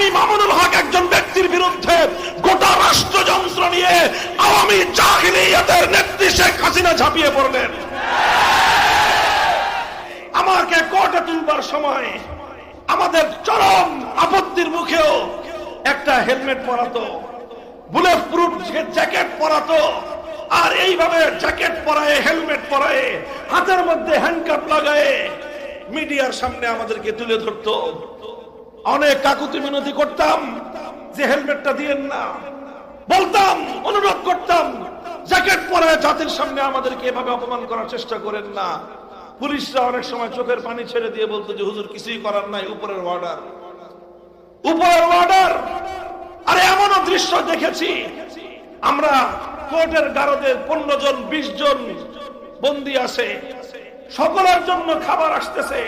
আমি মামুনুল হক একজন ব্যক্তির বিরুদ্ধে গোটা রাষ্ট্রযন্ত্র নিয়ে আওয়ামী জাহিলিয়াতের নেত্রী শেখ হাসিনা ঝাঁপিয়ে পড়লেন। আমাকে কোর্টে তুলবার সময় আমাদের চরম আপত্তির মুখেও একটা হেলমেট পরাতো, বুলেট প্রুফ জ্যাকেট পরাতো, আর এইভাবে জ্যাকেট পরায় হেলমেট পরায় হাতের মধ্যে হ্যান্ডকাপ লাগায় মিডিয়ার সামনে আমাদেরকে তুলে ধরতো। অনেক কাকুতি মিনতি করতাম যে হেলমেটটা দিয়েন না, বলতাম, অনুরোধ করতাম, জ্যাকেট পরায় জাতির সামনে আমাদেরকে এভাবে অপমান করার চেষ্টা করেন না। পুলিশরা অনেক সময় চোখের পানি ছেড়ে দিয়ে বলতো যে হুজুর কিছুই করার নাই, উপরের অর্ডার, উপরের অর্ডার। আরে এমনও দৃশ্য দেখেছি, আমরা কোর্টের গারদে 15 জন 20 জন বন্দী আছে, সকলের জন্য খাবার আসতেছে,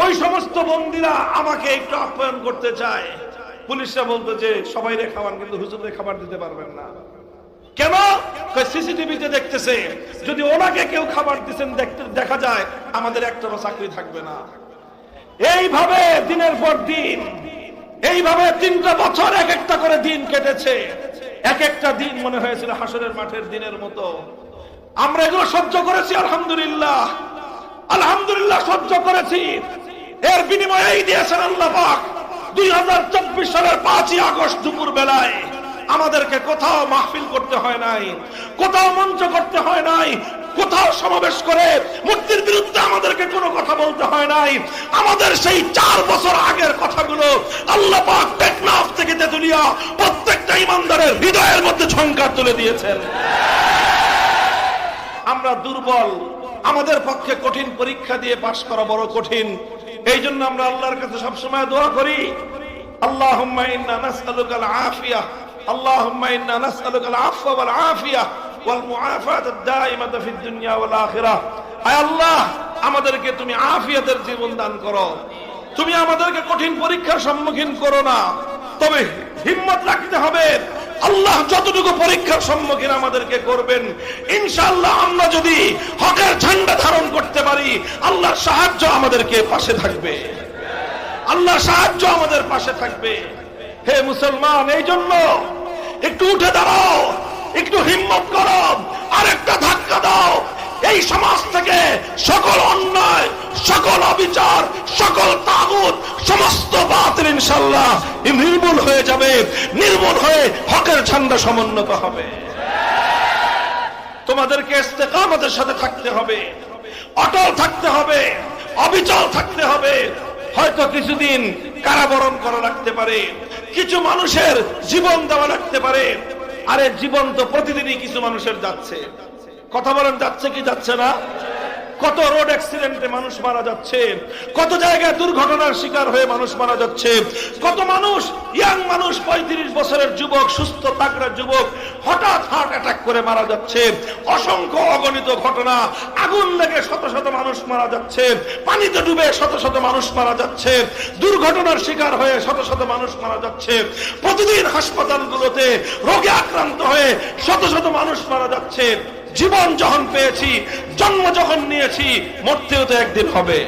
ওই সমস্ত বন্দীরা আমাকে একটু আপ্যায়ন করতে চায়। পুলিশরা বলতো যে সবাই রে খাওয়ান, কিন্তু হুজুরে খাবার দিতে পারবেন না। কেন? সিসিটিভিতে দেখতেছে, যদি ওনাকে কেউ খাবার দিচ্ছেন দেখা যায় আমাদের একটারও চাকরি থাকবে না। এইভাবে দিনের পর দিন, এইভাবে 3টা বছর এক একটা করে দিন কেটেছে। এক একটা দিন মনে হয়েছিল হাসরের মাঠের দিনের মতো। আমরা এগুলো সহ্য করেছি, আলহামদুলিল্লাহ, আলহামদুলিল্লাহ সহ্য করেছি। এর বিনিময়ে এই দিয়েছেন আল্লাহ পাক 2024 সালের 5ই আগস্ট দুপুর বেলায় আমাদেরকে কোথাও মাহফিল করতে হয় নাই, কোথাও মঞ্চ করতে হয় নাই, কোথাও সমাবেশ করে মুক্তির বিরুদ্ধে আমাদেরকে কোনো কথা বলতে হয় নাই। আমাদের সেই 4 বছর আগের কথাগুলো আল্লাহ পাক টেকনাফ থেকে তেতুলিয়া প্রত্যেকটা ইমানদারের হৃদয়ের মধ্যে ঝংকার তুলে দিয়েছেন। আমরা দুর্বল, আমাদের পক্ষে কঠিন পরীক্ষা দিয়ে পাশ করা বড় কঠিন। এই জন্য আমরা আল্লাহর কাছে সবসময় দোয়া করি, আল্লাহুম্মা ইন্না নাসআলুকাল আফিয়া, আল্লাহুম্মা ইন্না নাসআলুকাল আফওয়া ওয়াল আফিয়া ওয়াল মুআফাতাদ দাইমাতা ফিদ দুনিয়া ওয়াল আখিরাহ। আয় আল্লাহ, আমাদেরকে তুমি আফিয়াতের জীবন দান করো, তুমি আমাদেরকে কঠিন পরীক্ষার সম্মুখীন করো না। তবে হিম্মত রাখতে হবে, আল্লাহ যতটুকু পরীক্ষার সম্মুখীন আমাদেরকে করবেন, ইনশাআল্লাহ আমরা যদি হকের ঝান্ডা ধারণ করতে পারি, আল্লাহর সাহায্য আমাদেরকে পাশে থাকবে, আল্লাহর সাহায্য আমাদের পাশে থাকবে। হে মুসলমান, এই জন্য একটু উঠে দাঁড়াও, একটু হিম্মত করো, আরেকটা ধাক্কা দাও। এই সমাজ থেকে সকল অন্যায়, সকল অবিচার, সকল তাগুত, সমস্ত বাতিল ইনশাআল্লাহ নির্মূল হয়ে যাবে, নির্মূল হয়ে হকের ঝান্ডা সমুন্নত হবে। তোমাদেরকে ইস্তেকামতের সাথে থাকতে হবে, অটল থাকতে হবে, অবিচল থাকতে হবে। হয়তো কিছুদিন কারাবরণ করা লাগতে পারে, কিছু মানুষের জীবন দেওয়া লাগতে পারে। আরে জীবন তো প্রতিদিনই কিছু মানুষের যাচ্ছে, কথা বলেন, যাচ্ছে কি যাচ্ছে না? কত রোড অ্যাক্সিডেন্টে মানুষ মারা যাচ্ছে, কত জায়গায় দুর্ঘটনার শিকার হয়ে মানুষ মারা যাচ্ছে, কত মানুষ, ইয়াং মানুষ, 35 বছরের যুবক, সুস্থ তাগড়া যুবক হঠাৎ হার্ট অ্যাটাক করে মারা যাচ্ছে। অসংখ্য অগণিত ঘটনা, আগুন লেগে শত শত মানুষ মারা যাচ্ছে, পানিতে ডুবে শত শত মানুষ মারা যাচ্ছে, দুর্ঘটনার শিকার হয়ে শত শত মানুষ মারা যাচ্ছে। প্রতিদিন হাসপাতালগুলোতে রোগে আক্রান্ত হয়ে শত শত মানুষ মারা যাচ্ছে। জীবন যখন পেয়েছি, জন্ম যখন নিয়েছি, মরতেও তো একদিন হবে।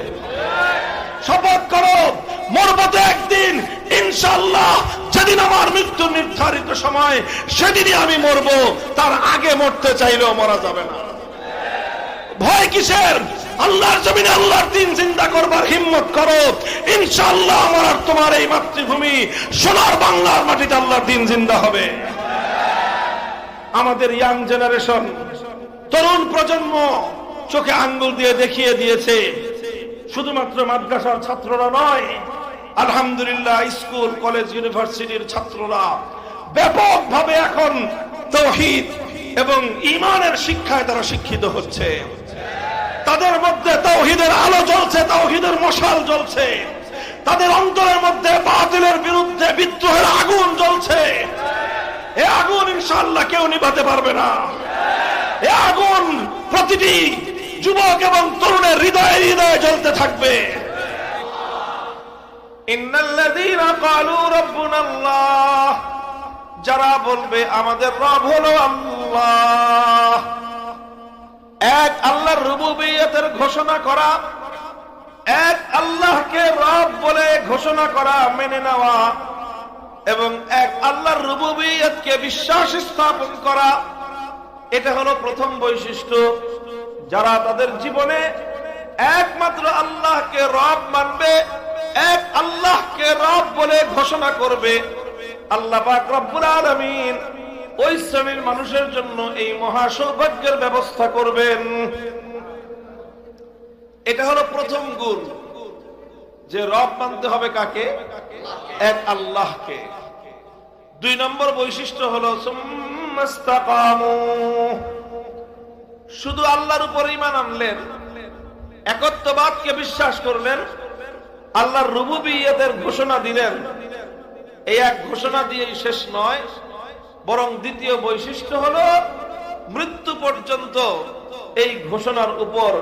শপথ করো, মরবো তো একদিন ইনশাআল্লাহ। যেদিন আমার মৃত্যু নির্ধারিত সময়, সেদিনই আমি মরবো, তার আগে মরতে চাইলেও মরা যাবে না। ভয় কিসের? আল্লাহর জমিনে আল্লাহর দিন জিন্দা করবার হিম্মত করো, ইনশাআল্লাহ আমার আর তোমার এই মাতৃভূমি সোনার বাংলার মাটিতে আল্লাহর দিন জিন্দা হবে। আমাদের ইয়াং জেনারেশন, তরুণ প্রজন্ম চোখে আঙ্গুল দিয়ে দেখিয়ে দিয়েছে, শুধুমাত্র মাদ্রাসার ছাত্ররা নয়, আলহামদুলিল্লাহ স্কুল, কলেজ, ইউনিভার্সিটির ছাত্ররা ব্যাপকভাবে এখন তাওহীদ এবং ঈমানের শিক্ষায় তারা শিক্ষিত হচ্ছে। তাদের মধ্যে তাওহীদের আলো জ্বলছে, তাওহীদের মশাল জ্বলছে, তাদের অন্তরের মধ্যে বাতিলের বিরুদ্ধে বিদ্রোহের আগুন জ্বলছে। এ আগুন ইনশাআল্লাহ কেউ নিভাতে পারবে না। এ আগুন প্রতিটি যুবক এবং তরুণের হৃদয়ে হৃদয়ে জ্বলতে থাকবে। ইন্নাল্লাযীনা ক্বালু রাব্বুনাল্লাহ, যারা বলবে আমাদের রব হলো আল্লাহ, এক আল্লাহর রুবুবিয়তের ঘোষণা করা, এক আল্লাহকে রব বলে ঘোষণা করা, মেনে নেওয়া, এবং এক আল্লাহর রুবুবিয়তকে বিশ্বাস স্থাপন করা, এটা হলো প্রথম বৈশিষ্ট্য। যারা তাদের জীবনে একমাত্র আল্লাহকে রব মানবে, এক আল্লাহকে রব বলে ঘোষণা করবে, আল্লাহ পাক রব্বুল আলামিন ওই শ্রেণীর মানুষের জন্য এই মহা সৌভাগ্যের ব্যবস্থা করবেন। এটা হলো প্রথম গুণ, যে রব মানতে হবে কাকে? এক আল্লাহকে। 2 নম্বর বৈশিষ্ট্য হলো সুম্মাস্তাকামু, শুধু আল্লাহর উপর ঈমান আনলেন, একত্ববাদকে বিশ্বাস করলেন, আল্লাহর রুবুবিয়তের ঘোষণা দিলেন। এই এক ঘোষণা দিয়েই শেষ নয়, বরং দ্বিতীয় বৈশিষ্ট্য হলো মৃত্যু পর্যন্ত এই ঘোষণার উপর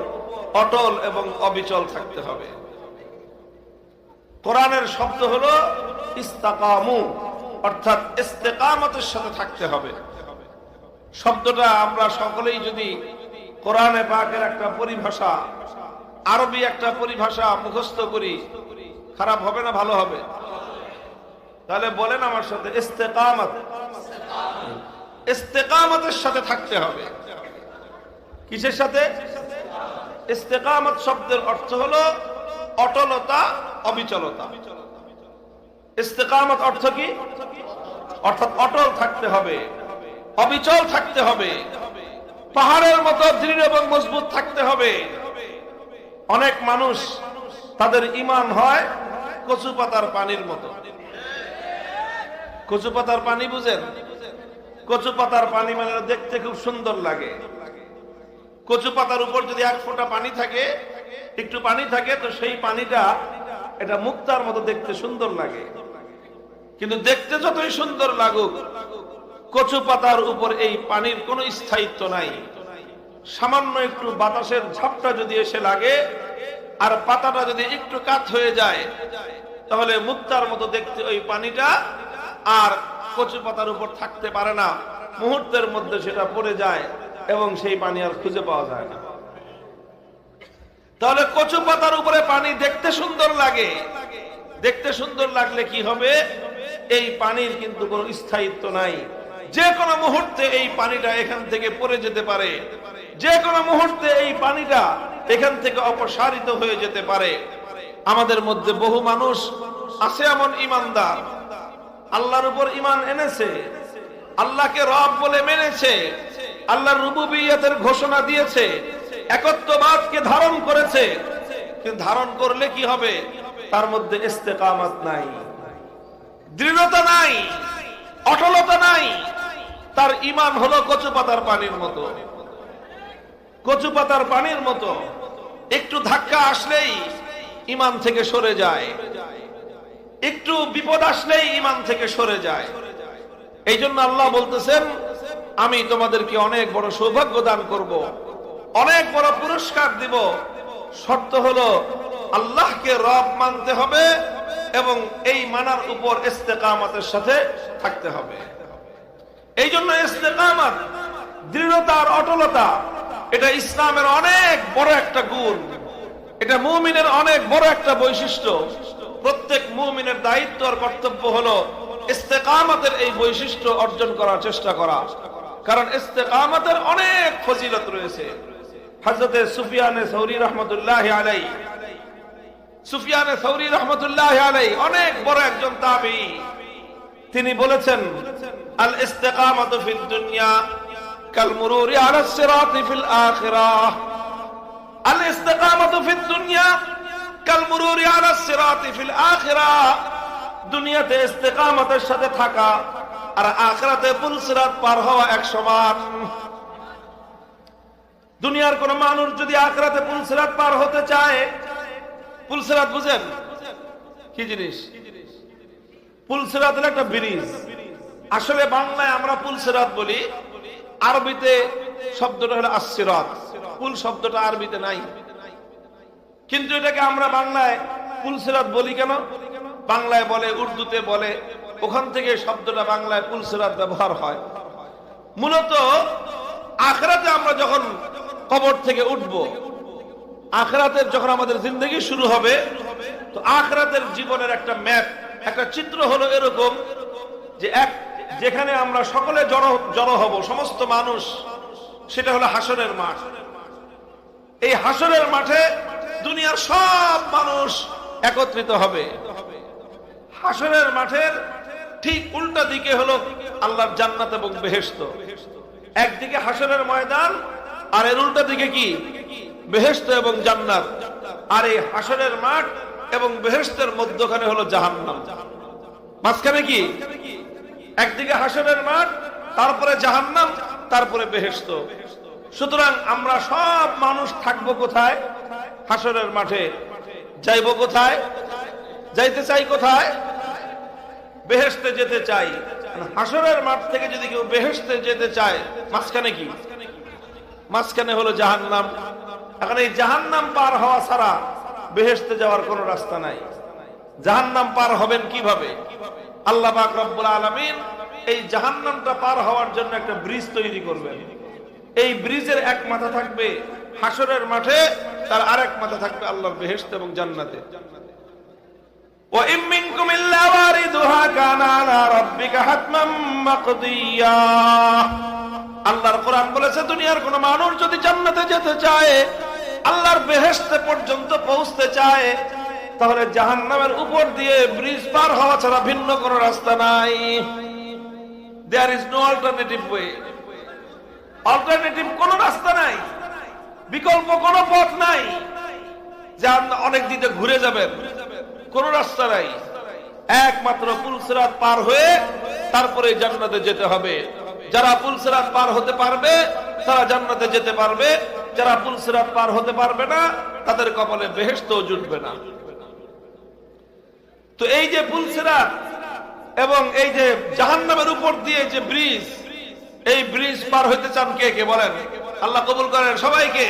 অটল এবং অবিচল থাকতে হবে। কোরআনের শব্দ হলো ইস্তাকামু, অর্থাৎ ইস্তেকামতের সাথে থাকতে হবে। শব্দটা আমরা সকলেই যদি কোরআনে পাকের একটা পরিভাষা, আরবি একটা পরিভাষা মুখস্থ করি, খারাপ হবে না ভালো হবে? তাহলে বলেন আমার সাথে, ইস্তেকামত। ইস্তেকামতের সাথে থাকতে হবে। কিসের সাথে? ইস্তেকামত শব্দের অর্থ হলো অটলতা, অবিচলতা। ইস্তেকামত অর্থ কি? অর্থাৎ অটল থাকতে হবে, অবিচল থাকতে হবে, পাহাড়ের মতো দৃঢ় এবং মজবুত থাকতে হবে। অনেক মানুষ তাদের ঈমান হয় কচু পাতার পানির মতো। কচু পাতার পানি বুঝেন? কচু পাতার পানি মানে দেখতে খুব সুন্দর লাগে। কচু পাতার উপর যদি 1 ফোঁটা পানি থাকে, একটু পানি থাকে, তো সেই পানিটা এটা মুক্তার মতো দেখতে সুন্দর লাগে। কিন্তু দেখতে যতই সুন্দর লাগুক, কচু পাতার উপর এই পানির কোনো স্থায়িত্ব নাই। সামান্য একটু বাতাসের ঝাপটা যদি এসে লাগে আর পাতাটা যদি একটু কাত হয়ে যায়, তাহলে মুক্তার মতো দেখতে ওই পানিটা আর কচু পাতার উপর থাকতে পারে না। মুহূর্তের মধ্যে সেটা পড়ে যায় এবং সেই পানি আর খুঁজে পাওয়া যায় না। তাহলে কচু পাতার উপরে পানি দেখতে সুন্দর লাগে, দেখতে সুন্দর লাগলে কি হবে? এই পানির কিন্তু কোনো স্থায়িত্ব নাই। যে কোনো মুহূর্তে এই পানিটা এখান থেকে পড়ে যেতে পারে, যে কোনো মুহূর্তে এই পানিটা এখান থেকে অপসারিত হয়ে যেতে পারে। আমাদের মধ্যে বহু মানুষ আছে এমন ঈমানদার, আল্লাহর উপর ঈমান এনেছে, আল্লাহকে রব বলে মেনেছে, আল্লাহর রুবুবিয়তের ঘোষণা দিয়েছে, একত্ববাদকে ধারণ করেছে, কিন্তু ধারণ করলে কি হবে? তার মধ্যে ইস্তেকামত নাই, দৃঢ়তা নাই, অটলতা নাই। তার ঈমান হলো কচু পাতার পানির মতো। কচু পাতার পানির মতো একটু ধাক্কা আসলেই ঈমান থেকে সরে যায়, একটু বিপদ আসলেই ঈমান থেকে সরে যায়। এই জন্য আল্লাহ বলতেছেন, আমি তোমাদেরকে অনেক বড় সৌভাগ্য দান করব, অনেক বড় পুরস্কার দিব। শর্ত হলো আল্লাহকে রব মানতে হবে এবং এই মানার উপর ইস্তেকামতের সাথে থাকতে হবে। এই জন্য ইস্তেকামত, দৃঢ়তা আর অটলতা, এটা ইসলামের অনেক বড় একটা গুণ, এটা মুমিনের অনেক বড় একটা বৈশিষ্ট্য। প্রত্যেক মুমিনের দায়িত্ব আর কর্তব্য হলো ইস্তেকামতের এই বৈশিষ্ট্য অর্জন করার চেষ্টা করা। কারণ ইস্তেকামতের অনেক ফজিলত রয়েছে। হযরত সুফিয়ানে সৌরি রহমতুল্লাহ আলাইহি, সুফিয়ানে সৌরি রহমতুল্লাহ আলাইহি অনেক বড় একজন তাবেঈ। তিনি বলেছেন, আল ইস্তিকামাতু ফিদ দুনিয়া কাল মুরুরি আলা সিরাতি ফিল আখিরাহ। আল ইস্তিকামাতু ফিদ দুনিয়া কাল মুরুরি আলা সিরাতি ফিল আখিরাহ। দুনিয়াতে ইস্তিকামতের সাথে থাকা আর আখিরাতে পুল সিরাত পার হওয়া এক সমান। দুনিয়ার কোন মানুষ যদি আখিরাতে পুল সিরাত পার হতে চায়, পুল সিরাত বুঝেন কি জিনিস? পুল সিরাত হলো একটা ব্রিজ। আসলে বাংলায় আমরা পুল সিরাত বলি, আরবিতে শব্দটা হলো আস-সিরাত। পুল শব্দটা আরবিতে নাই, কিন্তু এটাকে আমরা বাংলায় পুল সিরাত বলি কেন? বাংলায় বলে, উর্দুতে বলে, ওখান থেকে শব্দটা বাংলায় পুল সিরাত ব্যবহার হয়। মূলত আখিরাতে আমরা যখন কবর থেকে উঠব, আখিরাতের যখন আমাদের জিন্দেগি শুরু হবে, তো আখিরাতের জীবনের একটা ম্যাপ, একটা চিত্র হলো এরকম যে যেখানে আমরা সকলে জড়ো হব, সমস্ত মানুষ, সেটা হলো হাসরের মাঠ। এই হাসরের মাঠে দুনিয়ার সব মানুষ একত্রিত হবে। হাসরের মাঠের ঠিক উল্টা দিকে হলো আল্লাহর জান্নাত এবং বেহেশত। একদিকে হাসরের ময়দান, আর এর উল্টা দিকে কি? বেহেশত এবং জান্নাত। আর এই হাসরের মাঠ এবং বেহেশতের মধ্যখানে হলো জাহান্নাম। মাঝখানে কি? একদিকে হাসরের মাঠ, তারপরে জাহান্নাম, তারপরে বেহেশত। সুতরাং আমরা সব মানুষ থাকবো কোথায়? হাসরের মাঠে। যাইব কোথায়? যাইতে চাই কোথায়? বেহেশতে যেতে চাই। হাসরের মাঠ থেকে যদি কেউ বেহেশতে যেতে চায়, মাঝখানে কি? মাঝখানে হলো জাহান্নাম। এখন এই জাহান্নাম পার হওয়া ছাড়া বেহেশতে যাওয়ার কোনো রাস্তা নাই। জাহান্নাম পার হবেন কিভাবে? আল্লাহ পাক রব্বুল আলামিন এই জাহান্নামটা পার হওয়ার জন্য একটা ব্রিজ তৈরি করবেন। এই ব্রিজের এক মাথা থাকবে হাসরের মাঠে, তার আরেক মাথা থাকবে আল্লাহর বেহেশত এবং জান্নাতে। ওয়া ইম মিনকুম ইল্লা ওয়ারিদুহা কানা আলা রাব্বিকা হাতমান মাকদিয়া। আল্লাহর কোরআন বলেছে, দুনিয়ার কোন মানুষ যদি জান্নাতে যেতে চায়, আল্লাহর বেহেশতে পর্যন্ত পৌঁছতে চায়, তাহলে জাহান্নামের উপর দিয়ে ব্রিজ পার হওয়া ছাড়া ভিন্ন কোনো রাস্তা নাই। There is no alternative way. Alternative কোনো রাস্তা নাই, বিকল্প কোনো পথ নাই যে অনেক দিকে ঘুরে যাবেন, কোন রাস্তা নাই। একমাত্র পুলসিরাত পার হয়ে তারপরে জান্নাতে যেতে হবে। যারা পুলসিরাত পার হতে পারবে তারা জান্নাতে যেতে পারবে, যারা পুলসিরাত পার হতে পারবে না তাদের কপালে বেহেশতও জুটবে না। তো এই যে পুলসিরাত এবং এই যে জাহান্নামের উপর দিয়ে যে ব্রিজ, এই ব্রিজ পার হইতে চান কে কে বলেন? আল্লাহ কবুল করেন সবাইকে।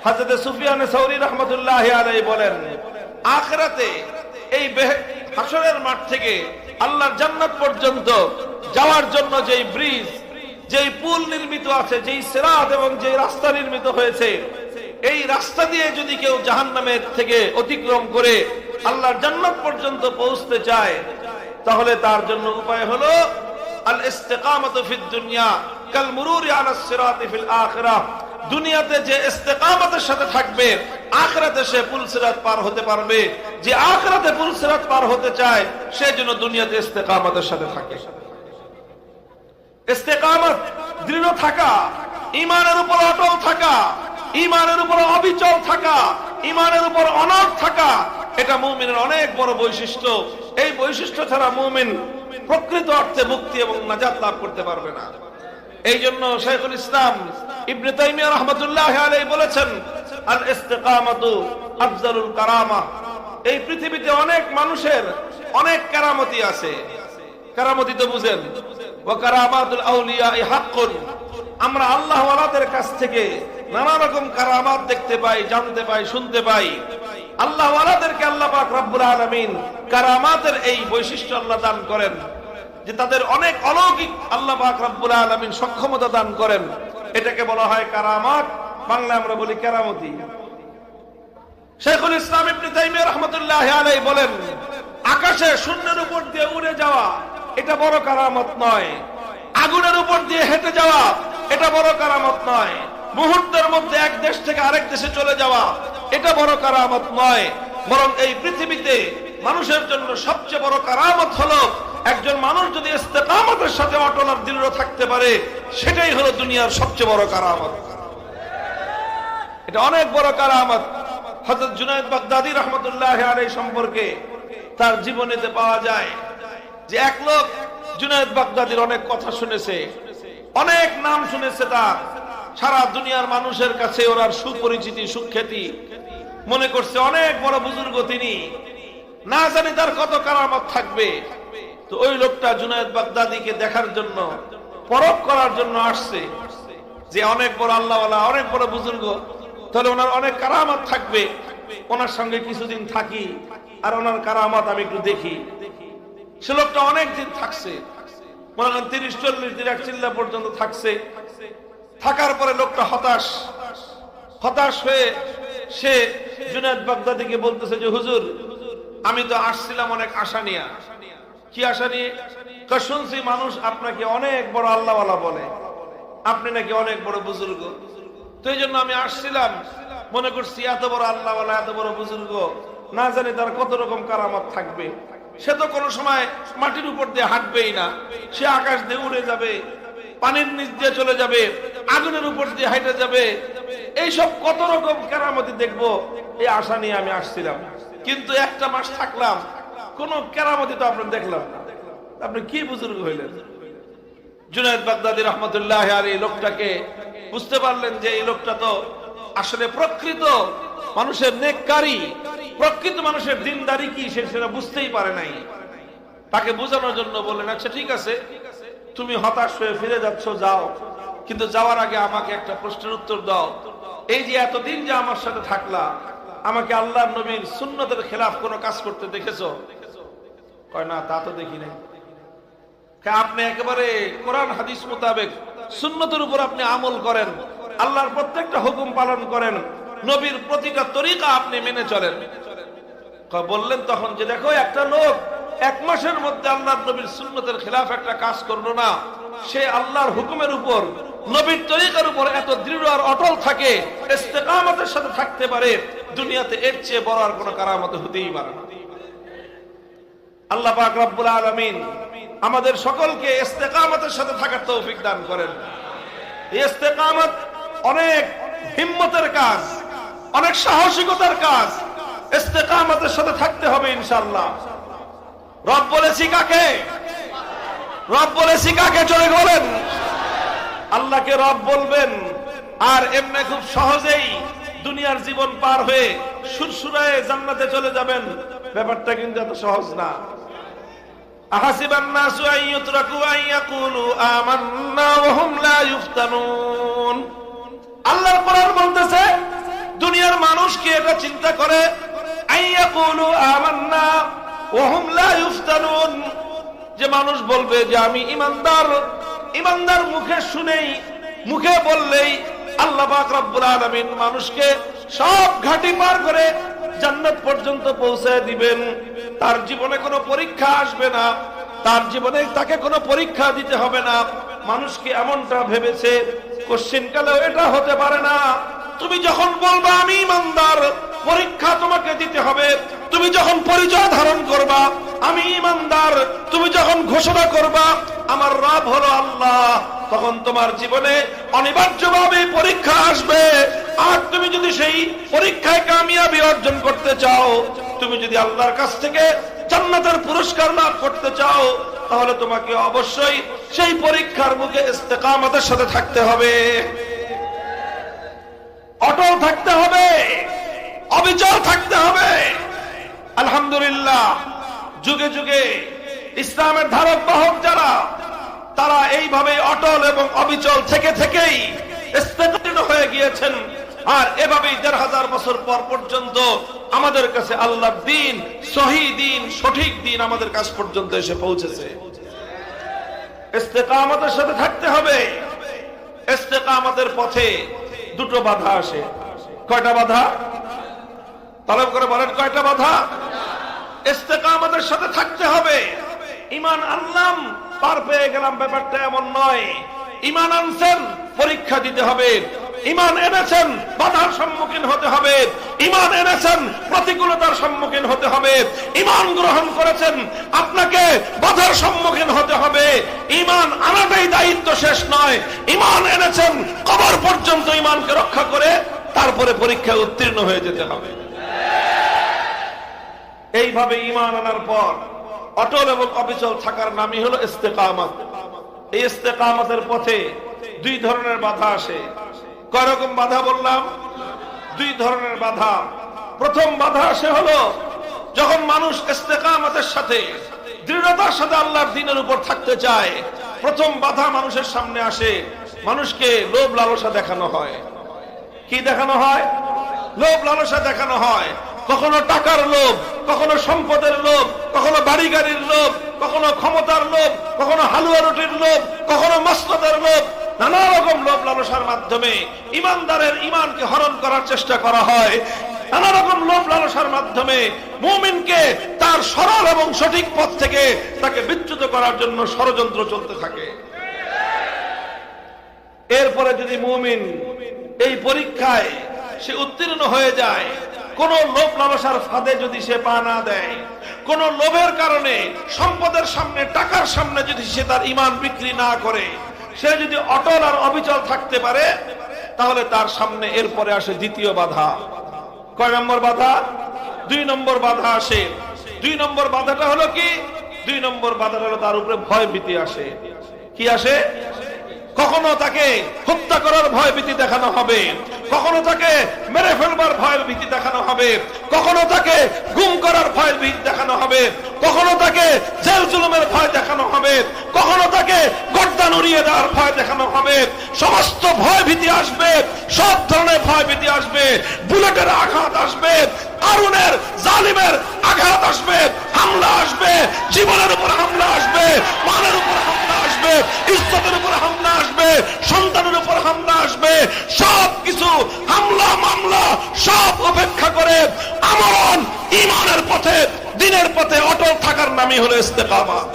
হযরত সুফিয়ান সাউরী রাহমাতুল্লাহি আলাইহি বলেন, আখিরাতে এই হাসরের মাঠ থেকে আল্লাহর জান্নাত পর্যন্ত যাওয়ার জন্য যেই ব্রিজ, যেই পুল নির্মিত আছে, যেই সিরাত এবং যেই রাস্তা নির্মিত হয়েছে, এই রাস্তা দিয়ে যদি কেউ জাহান্নামের থেকে অতিক্রম করে আল্লাহর জান্নাত পর্যন্ত পৌঁছতে চায়, তাহলে তার জন্য উপায় হলো আল ইস্তিকামাতু ফিদ দুনিয়া কাল মুরুরি আলাস সিরাতি ফিল আখিরাহ। দুনিয়াতে যে ইস্তিকামতের সাথে থাকবে, আখিরাতে সে পুল সিরাত পার হতে পারবে। যে আখিরাতে পুল সিরাত পার হতে চায়, সে যেন দুনিয়াতে ইস্তিকামতের সাথে থাকে। ইস্তিকামত দৃঢ় থাকা, ঈমানের উপর অটল থাকা, ঈমানের উপর অবিচল থাকা, ঈমানের উপর অনড় থাকা, এটা মুমিনের অনেক বড় বৈশিষ্ট্য। এই বৈশিষ্ট্য ছাড়া মুমিন প্রকৃত অর্থে মুক্তি এবং নাজাত লাভ করতে পারবে না। এই জন্য শাইখুল ইসলাম ইবনে তাইমিয়া রাহমাতুল্লাহি আলাইহি বলেছেন, আল ইস্তিকামাতু আফজালুল কারামা। এই পৃথিবীতে অনেক মানুষের অনেক কারামতি আছে। কারামতি তো বুঝেন, ওয়া কারামাতুল আউলিয়া হাক্কুন। আমরা আল্লাহ ওয়ালাদের কাছ থেকে নানা রকম কারামাত দেখতে পাই, জানতে পাই, শুনতে পাই। আল্লাহ ওয়ালাদেরকে আল্লাহ পাক রব্বুল আলামিন কারামাতের এই বৈশিষ্ট্য আল্লাহ দান করেন যে তাদের অনেক অলৌকিক আল্লাহ পাক রব্বুল আলামিন সক্ষমতা দান করেন। এটাকে বলা হয় কারামাত, বাংলা আমরা বলি কেরামতি। শাইখুল ইসলাম ইবনে তাইমিয়া রাহমাতুল্লাহি আলাইহি বলেন, আকাশে শূন্যের উপর দিয়ে উড়ে যাওয়া এটা বড় কারামত নয়। আগুনের উপর দিয়ে হেঁটে যাওয়া এটা বড় কারামত নয়। মুহূর্তের মধ্যে এক দেশ থেকে আরেক দেশে চলে যাওয়া এটা বড় কারামত নয়। বরং এই পৃথিবীতে মানুষের জন্য সবচেয়ে বড় কারামত হলো একজন মানুষ যদি ইস্তিকামতের সাথে অটল আর দৃঢ় থাকতে পারে, সেটাই হলো দুনিয়ার সবচেয়ে বড় কারামত। এটা অনেক বড় কারামত। হযরত জুনায়েদ বাগদাদী রাহমাতুল্লাহি আলাইহি সম্পর্কে তার জীবনীতে পাওয়া যায় যে এক লোক জুনায়েদ বাগদাদীর অনেক কথা শুনেছে, অনেক নাম শুনেছে তার। সারা দুনিয়ার মানুষের কাছে ওনার সুপরিচিতি, সুখ্যাতি, মনে করছে অনেক বড় বুজুর্গ তিনি, না জানি তার কত কারামত থাকবে। তো ওই লোকটা জুনায়েদ বাগদাদীকে দেখার জন্য, পরখ করার জন্য আসছে যে অনেক বড় আল্লাহওয়ালা, অনেক বড় বুজুর্গ, তাহলে ওনার অনেক কারামত থাকবে। ওনার সঙ্গে কিছুদিন থাকি আর ওনার কারামত আমি একটু দেখি। সে লোকটা অনেক দিন থাকছে, মনে করেন 30-40 দিন, এক চিল্লা পর্যন্ত থাকছে। থাকার পরে লোকটা হতাশ হয়ে সে জুনায়েদ বাগদাদীকে বলতেছে যে হুজুর, আমি তো আসছিলাম অনেক আশা নিয়ে, কি আশা নিয়ে? শুনছি মানুষ আপনাকে অনেক বড় আল্লাহওয়ালা বলে, আপনি নাকি অনেক বড় বুজুর্গ। তো এই জন্য আমি আসছিলাম, মনে করছি এত বড় আল্লাহওয়ালা, এত বড় বুজুর্গ, না জানি তার কত রকম কারামত থাকবে। সে তো কোনো সময় মাটির উপর দিয়ে হাঁটবেই না, সে আকাশ দিয়ে উড়ে যাবে, পানির নিচ দিয়ে চলে যাবে, আগুনের উপর দিয়ে হাঁটে যাবে। এইসব কত রকম কেরামতি দেখবো, এই আশা নিয়ে আমি আসছিলাম। কিন্তু একটা মাস থাকলাম, কোন কেরামতি তো আপনার দেখলাম না। আপনি কি বুজুর্গ হইলেন? জুনায়েদ বাগদাদী রহমতুল্লাহ আলাইহি লোকটাকে বুঝতে পারলেন যে এই লোকটা তো আসলে প্রকৃত মানুষের নেককারী, প্রকৃত মানুষের দিনদারি কি সেটা বুঝতেই পারে নাই। তাকে বোঝানোর জন্য বললেন, আচ্ছা ঠিক আছে, তুমি হতাশ হয়ে ফিরে যাচ্ছ, যাও, কিন্তু যাওয়ার আগে আমাকে একটা প্রশ্নের উত্তর দাও। এই যে এতদিন যে আমার সাথে থাকলা, আমাকে আল্লাহর নবীর সুন্নতের খেলাফ কোনো কাজ করতে দেখেছো? কয় না, তা তো দেখি নাই। আপনি একেবারে কোরআন হাদিস মোতাবেক সুন্নতের উপর আপনি আমল করেন, আল্লাহর প্রত্যেকটা হুকুম পালন করেন, নবীর প্রতিটা তরিকা আপনি মেনে চলেন। বললেন তখন যে দেখো, একটা লোক এক মাসের মধ্যে আল্লাহর নবীর সুন্নতের খেলাফ একটা কাজ করলো না, সে আল্লাহর হুকুমের উপর, নবীর তরিকার উপর এত দৃঢ় আর অটল থাকে, ইস্তেকামতের সাথে থাকতে পারে, দুনিয়াতে এর চেয়ে বড় আর কোনো কারামত হতেই পারে না। আল্লাহ পাক রব্বুল আলামিন আমাদের সকলকে ইস্তেকামতের সাথে থাকার তৌফিক দান করেন। এই ইস্তেকামত অনেক হিম্মতের কাজ, অনেক সাহসিকতার কাজ। ইস্তেকামতের সাথে থাকতে হবে ইনশাআল্লাহ। রব বলেছি কাকে? রব বলেছি কাকে? চলে বলেন। আল্লাহকে রব বলবেন, আর এমনি খুব সহজেই দুনিয়ার জীবন পার হয়ে সুরসুরায়ে জান্নাতে চলে যাবেন। ব্যাপারটা কিন্তু এত সহজ না। আহাসিবান নাসু আন ইউতরাকু আন ইয়াকুলু আমান্না ওয়া হুম লা ইফতানুন। আল্লাহর কোরআন বলতেছে, দুনিয়ার মানুষ কি এটা চিন্তা করে, আন ইয়াকুলু আমান্না ওয়া হুম লা ইফতানুন, যে মানুষ বলবে যে আমি ঈমানদার, ঈমানদার মুখে শুনেই, মুখে বললেই আল্লাহ পাক রব্বুল আলামিন মানুষকে সব ঘাটি পার করে জান্নাত পর্যন্ত পৌঁছে দিবেন। তার জীবনে কোনো পরীক্ষা আসবে না, তার জীবনে তাকে কোনো পরীক্ষা দিতে হবে না। মানুষকে এমনটা ভেবেছে, কোশ্চেন কালেও এটা হতে পারে না। তুমি যখন বলবা আমি ঈমানদার, পরীক্ষা তোমাকে দিতে হবে। তুমি যখন পরিচয় ধারণ করবা আমি ঈমানদার, তুমি যখন ঘোষণা করবা আমার রব হলো আল্লাহ, তখন তোমার জীবনে অনিবার্যভাবে পরীক্ষা আসবে। আর তুমি যদি সেই পরীক্ষায় কামিয়াবি অর্জন করতে চাও, তুমি যদি আল্লাহর কাছ থেকে জান্নাতের পুরস্কার লাভ করতে চাও, তাহলে তোমাকে অবশ্যই সেই পরীক্ষার মুখে ইস্তেকামতের সাথে থাকতে হবে, অটল থাকতে হবে, অবিচল থাকতে হবে। আলহামদুলিল্লাহ, যুগে যুগে ইসলামের ধারক বাহক যারা, তারা এইভাবে অটল এবং অবিচল থেকে থেকেই ইস্তেকামত হয়ে গিয়েছেন। আর এভাবেই ১৫০০ বছর পর পর্যন্ত আমাদের কাছে আল্লাহর দ্বীন, সহিহ দ্বীন, সঠিক দ্বীন আমাদের কাছ পর্যন্ত এসে পৌঁছেছে। ইস্তেকামতের সাথে থাকতে হবে। ইস্তেকামতের পথে দুটো বাধা আসে। কয়টা বাধা? তালব করে বলেন, কয়টা বাধা? ইস্তেকামতের সাথে থাকতে হবে। ঈমান আনলাম, পার পেয়ে গেলাম, ব্যাপারটা এমন নয়। ঈমান আনছেন, পরীক্ষা দিতে হবে। ঈমান এনেছেন, বাধার সম্মুখীন হতে হবে। ঈমান এনেছেন, প্রতিকূলতার সম্মুখীন হতে হবে। ঈমান গ্রহণ করেছেন, আপনাকে বাধার সম্মুখীন হতে হবে। ঈমান আনাটাই দায়িত্ব, শেষ নয়। ঈমান এনেছেন, কবর পর্যন্ত ঈমানকে রক্ষা করে তারপরে পরীক্ষায় উত্তীর্ণ হয়ে যেতে হবে। এইভাবে ঈমান আনার পর অটল এবং অবিচল থাকার নামই হলো ইস্তেকামত। এই ইস্তেকামতের পথে দুই ধরনের বাধা আসে। কয় রকম বাধা বললাম? দুই ধরনের বাধা। প্রথম বাধা আসে হলো যখন মানুষ ইস্তেকামতের সাথে, দৃঢ়তার সাথে আল্লাহর দ্বীনের উপর থাকতে চায়, প্রথম বাধা মানুষের সামনে আসে, মানুষকে লোভ লালসা দেখানো হয়। কি দেখানো হয়? লোভ লালসা দেখানো হয়। কখনো টাকার লোভ, কখনো সম্পদের লোভ, কখনো বাড়ি গাড়ির লোভ, কখনো ক্ষমতার লোভ, কখনো হালুয়া রুটির লোভ, কখনো মসনদের লোভ। নানা রকম লোভ লালসার মাধ্যমে ইমানদারের ইমানকে হরণ করার চেষ্টা করা হয়। নানা রকম লোভ লালসার মাধ্যমে মুমিনকে তার সরল এবং সঠিক পথ থেকে তাকে বিচ্যুত করার জন্য ষড়যন্ত্র চলতে থাকে। এরপরে যদি মুমিন এই পরীক্ষায় সে উত্তীর্ণ হয়ে যায়, কোন লোভ লালসার ফাঁদে যদি সে পা না দেয়, কোন লোভের কারণে সম্পদের সামনে, টাকার সামনে যদি সে তার ঈমান বিক্রি না করে, সে যদি অটল আর অবিচল থাকতে পারে, তাহলে তার সামনে এরপরে আসে দ্বিতীয় বাধা। কয় নম্বর বাধা? 2 নম্বর বাধা আসে। 2 নম্বর বাধাটা হলো কি? 2 নম্বর বাধাটা হলো তার উপরে ভয় ভীতি আসে। কি আসে? কখনো তাকে হত্যা করার ভয় ভীতি দেখানো হবে, কখনো তাকে মেরে ফেলবার ভয় ভীতি দেখানো হবে, কখনো তাকে গুম করার ভয় ভীতি দেখানো হবে, কখনো তাকে জেল জুলুমের ভয় দেখানো হবে, কখনো তাকে গর্দান উড়িয়ে দেওয়ার ভয় দেখানো হবে। সমস্ত ভয় ভীতি আসবে, সব ধরনের ভয় ভীতি আসবে, বুলেটের আঘাত আসবে, কারুনের জালিমের আঘাত আসবে, হামলা আসবে, জীবনের উপর হামলা আসবে, মানের উপর হামলা আসবে, ইজ্জতের উপর হামলা আসবে, সন্তানের উপর হামলা আসবে। সব কিছু হামলা মামলা সব উপেক্ষা করে আমরণ ঈমানের পথে, দ্বীনের পথে অটল থাকার নামই হলো ইস্তেকামাত।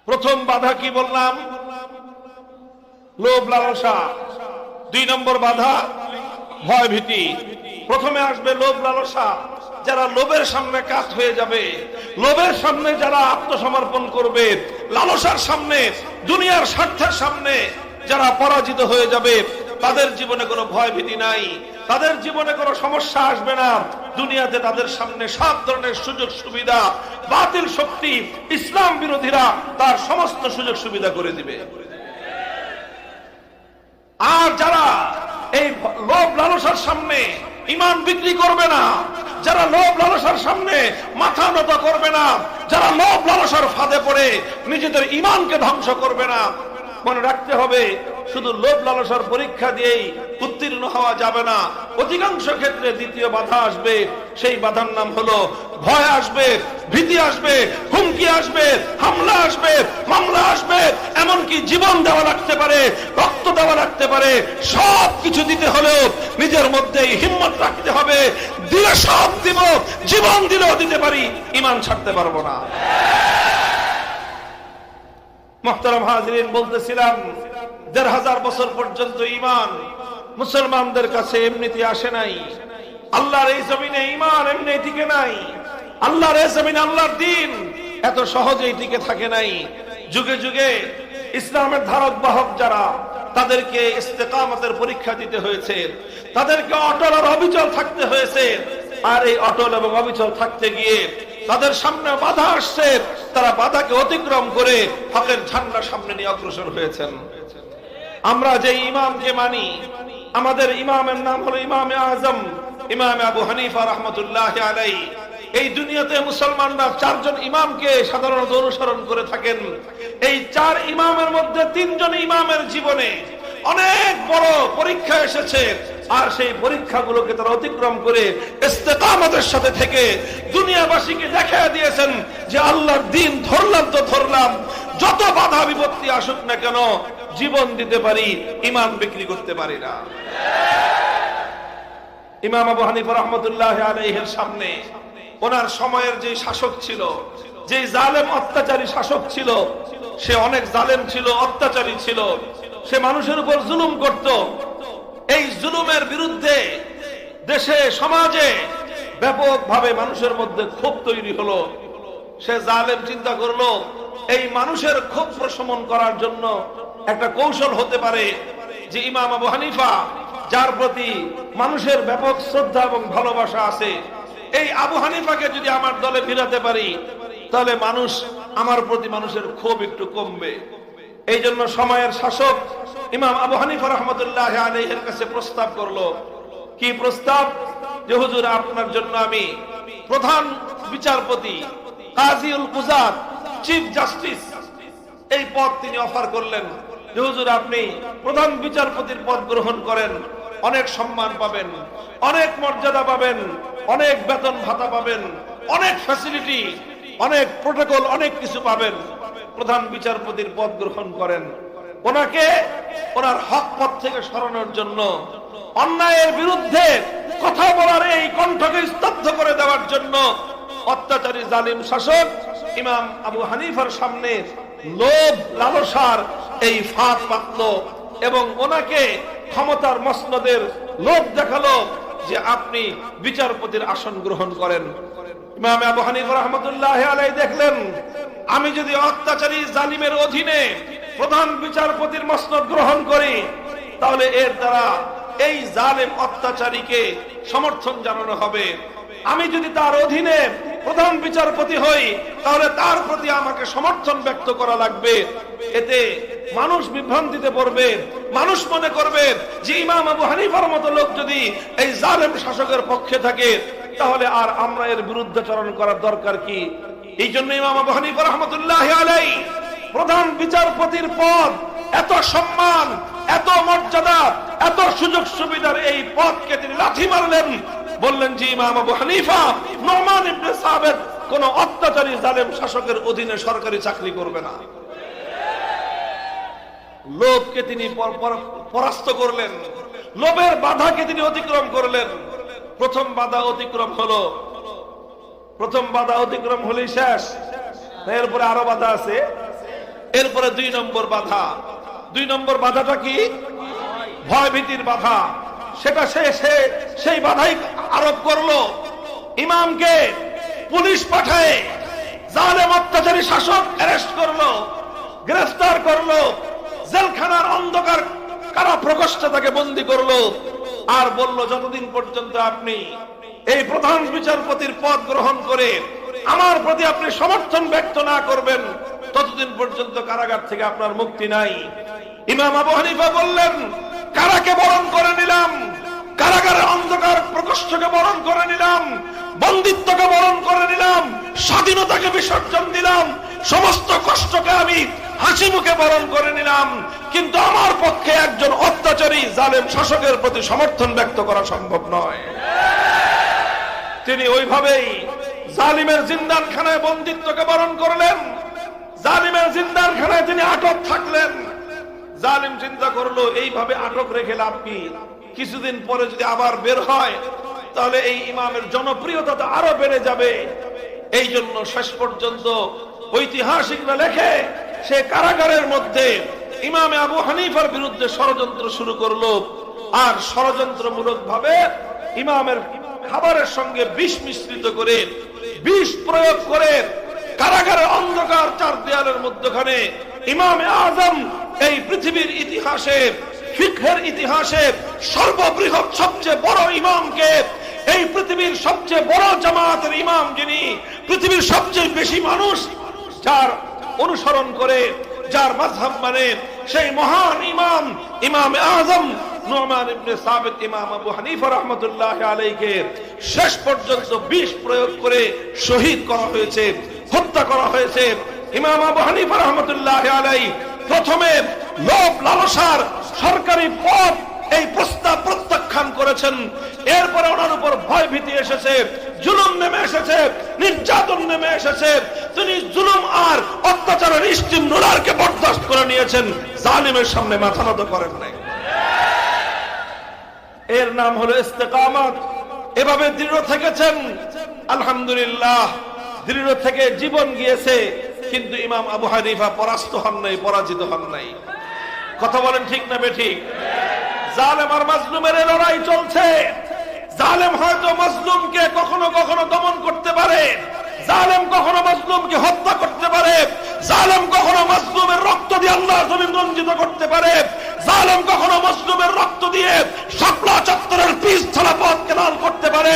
প্রথম বাধা কি বললাম? লোভ লালসা। 2 নম্বর বাধা ভয় ভীতি। প্রথমে আসবে লোভ লালসা। যারা লোভের সামনে কাত হয়ে যাবে, লোভের সামনে যারা আত্মসমর্পণ করবে, লালসার সামনে, দুনিয়ার স্বার্থের সামনে যারা পরাজিত হয়ে যাবে, তাদের জীবনে কোনো ভয় ভীতি নাই, তাদের জীবনে কোনো সমস্যা আসবে না। দুনিয়াতে তাদের সামনে সব ধরনের সুযোগ সুবিধা, বাতিল শক্তি, ইসলাম বিরোধীরা তার সমস্ত সুযোগ সুবিধা করে দিবে। আর যারা এই লোভ লালসার সামনে ঈমান বিক্রি করবে না, যারা লোভ লালসার সামনে মাথা নত করবে না, যারা লোভ লালসার ফাঁদে পড়ে নিজেদের ঈমানকে ধ্বংস করবে না, মনে রাখতে হবে শুধু লোভ লালসার পরীক্ষা দিয়েই উত্তীর্ণ হওয়া যাবে না। অধিকাংশ ক্ষেত্রে দ্বিতীয় বাধা আসবে। সেই বাধার নাম হলো ভয় আসবে, ভীতি আসবে, হুমকি আসবে, হামলা আসবে, মামলা আসবে, এমনকি জীবন দেওয়া লাগতে পারে, রক্ত দেওয়া লাগতে পারে। সব কিছু দিতে হলেও নিজের মধ্যে হিম্মত রাখতে হবে, দিলে সব দিব, জীবন দিলেও দিতে পারি, ঈমান ছাড়তে পারবো না। মুহতারাম হাজিরিন, বলতেছিলাম ১৫০০ বছর পর্যন্ত ঈমান মুসলমানদের কাছে এমনিতে আসে নাই। আল্লাহর এই জমিনে ঈমান এমনি টিকে নাই। আল্লাহর এই জমিনে আল্লাহর দ্বীন এত সহজেই টিকে থাকে নাই। যুগে যুগে ইসলামের ধারক বাহক যারা, তাদেরকে ইস্তেকামতের পরীক্ষা দিতে হয়েছে, তাদেরকে অটল আর অবিচল থাকতে হয়েছে। আর এই অটল এবং অবিচল থাকতে গিয়ে তাদের সামনে বাধা আসছে, তারা বাধাকে অতিক্রম করে হকের ঝান্ডা সামনে নিয়ে অগ্রসর হয়েছেন। আমরা যে ইমামকে মানি, আমাদের ইমামের নাম হলো ইমামে আজম, ইমাম আবু হানিফা রাহমাতুল্লাহি আলাইহি। এই দুনিয়াতে মুসলমানরা 4 জন ইমামকে সাধারণত অনুসরণ করে থাকেন। এই 4 ইমামের মধ্যে 3 জন ইমামের জীবনে অনেক বড় পরীক্ষা এসেছে, আর সেই পরীক্ষাগুলোকে তারা অতিক্রম করে ইস্তেকামতের সাথে থেকে দুনিয়াবাসীকে দেখিয়ে দিয়েছেন যে আল্লাহর দ্বীন ধরলাম তো ধরলাম, যত বাধা বিপত্তি আসুক না কেন জীবন দিতে পারি, ঈমান বিক্রি করতে পারি না। ইমাম আবু হানিফা রাহমাতুল্লাহি আলাইহির সামনে ওনার সময়ের যে শাসক ছিল, যে জালেম অত্যাচারী শাসক ছিল, সে অনেক জালেম ছিল, অত্যাচারী ছিল, সে মানুষের উপর জুলুম করত। এই জুলুমের বিরুদ্ধে দেশে সমাজে ব্যাপকভাবে মানুষের মধ্যে ক্ষোভ তৈরি হলো। সে জালেম চিন্তা করলো এই মানুষের ক্ষোভ প্রশমন করার জন্য একটা কৌশল হতে পারে যে ইমাম আবু হানিফা, যার প্রতি মানুষের ব্যাপক শ্রদ্ধা এবং ভালোবাসা আছে, এই আবু হানিফাকে যদি আমার দলে ফিরাতে পারি, তাহলে মানুষ, আমার প্রতি মানুষের ক্ষোভ একটু কমবে। এই জন্য সময়ের শাসক ইমাম আবু হানিফা রাহমাতুল্লাহি আলাইহির কাছে প্রস্তাব করলো। কি প্রস্তাব? যে হুজুর, আপনার জন্য আমি প্রধান বিচারপতি, কাজীউল কুযাত, চিফ জাস্টিস, এই পদ তিনি অফার করলেন। যে হুজুর, আপনি প্রধান বিচারপতির পদ গ্রহণ করেন, অনেক সম্মান পাবেন, অনেক মর্যাদা পাবেন, অনেক বেতন ভাতা পাবেন, অনেক ফ্যাসিলিটি, অনেক প্রোটোকল, অনেক কিছু পাবেন। প্রধান বিচারপতির পদ গ্রহণ করেন, ওনাকে ওনার হক পথ থেকে সরানোর জন্য, অন্যায়ের বিরুদ্ধে কথা বলার এই কণ্ঠকে স্তব্ধ করে দেওয়ার জন্য অত্যাচারী জালিম শাসক ইমাম আবু হানিফার সামনে লোভ লালসার এই ফাঁদ পাতল এবং ওনাকে ক্ষমতার মসনদের লোভ দেখালো যে আপনি বিচারপতির আসন গ্রহণ করেন। ইমাম আবু হানিফা রাহমাতুল্লাহি আলাইহি দেখলেন, আমি যদি অত্যাচারী জালিমের অধীনে প্রধান বিচারপতির মসনদ গ্রহণ করি তাহলে এর দ্বারা এই জালেম অত্যাচারীকে সমর্থন জানানো হবে। আমি যদি তার অধীনে প্রধান বিচারপতি হই তাহলে তার প্রতি আমাকে সমর্থন ব্যক্ত করা লাগবে। এতে মানুষ বিভ্রান্তিতে পড়বে, মানুষ মনে করবে যে ইমাম আবু হানিফার মতো লোক যদি এই জালেম শাসকের পক্ষে থাকে তাহলে আর আমরা এর বিরুদ্ধাচরণ করার দরকার কি। এই জন্য ইমাম আবু হানিফা রাহমাতুল্লাহি আলাইহি প্রধান বিচারপতির পদ, এত সম্মান, এত মর্যাদা, এত সুযোগ সুবিধার এই পদকে তিনি লাথি মারলেন। বললেন যে ইমাম আবু হানিফা নুমান ইবনে সাবিত কোন অত্যাচারী জালেম শাসকের অধীনে সরকারি চাকরি করবে না। লোভকে তিনি পরাস্ত করলেন, লোভের বাধাকে তিনি অতিক্রম করলেন। প্রথম বাধা অতিক্রম হলেই শেষ, এরপরে আরো বাধা আছে। এরপরে 2 নম্বর বাধা। 2 নম্বর বাধাটা কি? ভয় ভীতির বাধা। সেটা সেই বাধাই আরোপ করলো। ইমামকে পুলিশ পাঠায় জালেম অত্যাচারী শাসক অ্যারেস্ট করলো, গ্রেফতার করলো, জেলখানার অন্ধকার কারা প্রকোষ্ঠে তাকে বন্দী করলো। আর বলল, যতদিন পর্যন্ত আপনি এই প্রধান বিচারপতির পদ গ্রহণ করে আমার প্রতি আপনি সমর্থন ব্যক্ত না করবেন ততদিন পর্যন্ত কারাগার থেকে আপনার মুক্তি নাই। ইমাম আবু হানিফা বললেন, কারাকে বরণ করে নিলাম, কারাগারের অন্ধকার প্রকোষ্ঠকে বরণ করে নিলাম, বন্দিত্বকে বরণ করে নিলাম, স্বাধীনতাকে বিসর্জন দিলাম, সমস্ত কষ্টকে আমি হাসি মুখে বরণ করে নিলাম, কিন্তু আমার পক্ষে একজন অত্যাচারী জালেম শাসকের প্রতি সমর্থন ব্যক্ত করা সম্ভব নয়। তিনি ওইভাবেই জালিমের জিন্দানখানায় বন্দিত্বকে বরণ করলেন, জালিমের জিন্দানখানায় তিনি আটক থাকলেন। জালিম চিন্তা করলো, এইভাবে আটক রেখে লাভ কি? কিছুদিন পরে যদি আবার বের হয় তাহলে এই ইমামের জনপ্রিয়তা তো আরো বেড়ে যাবে। এই জন্য শেষ পর্যন্ত ঐতিহাসিকরা লেখে সে কারাগারের মধ্যে ইমামে আবু হানিফার বিরুদ্ধে ষড়যন্ত্র শুরু করলো। আর ষড়যন্ত্রমূলক ভাবে ইমামের খাবারের সঙ্গে বিষ মিশ্রিত করে, বিষ প্রয়োগ করে কারাগারের অন্ধকার 4 দেয়ালের মধ্যখানে ইমামে আজম এই পৃথিবীর ইতিহাসে, ফিকহের ইতিহাসে সর্ববৃহৎ সবচেয়ে বড় ইমামকে, এই পৃথিবীর সবচেয়ে বড় জামাতের ইমাম, যিনি পৃথিবীর সবচেয়ে বেশি মানুষ যার অনুসরণ করে, যার মাযহাব মানে, সেই মহান ইমাম ইমামে আজম নুমান ইবনে সাবিত ইমাম আবু হানিফা রাহমাতুল্লাহি আলাইহিকে শেষ পর্যন্ত বিষ প্রয়োগ করে শহীদ করা হয়েছে, হত্যা করা হয়েছে। ইমাম আবু হানিফা রাহমাতুল্লাহি আলাইহি প্রথমে লোভ লালসার সরকারি পদ এই প্রস্তাব প্রত্যাখ্যান করেছেন। এরপরে ওনার উপর ভয় ভীতি এসেছে, জুলুম নেমে এসেছে, নির্যাতন নেমে এসেছে। তিনি জুলুম আর অত্যাচারের স্টিম রোলারকে বরদাস্ত করে নিয়েছেন, জালিমের সামনে মাথা নত করেন নাই। এর নাম হলো ইস্তেকামত। এভাবে দৃঢ় থেকেছেন, আলহামদুলিল্লাহ, দৃঢ় থেকে জীবন গিয়েছে। কিন্তু ইমাম আবু হানিফা পরাস্ত হন নাই, পরাজিত হন নাই। কথা বলেন ঠিক না বেঠিক? জালেম আর মাজলুমের লড়াই চলছে। জালেম হয়তো মাজলুমকে কখনো কখনো দমন করতে পারে, জালেম কখনো মাজলুমকে হত্যা করতে পারে, জালেম কখনো মাজলুমের রক্ত দিয়ে আল্লাহর জমিন রঞ্জিত করতে পারে, জালেম কখনো মাজলুমের রক্ত দিয়ে শাপলা চত্বরের পিছছাড়া পথকে লাল করতে পারে,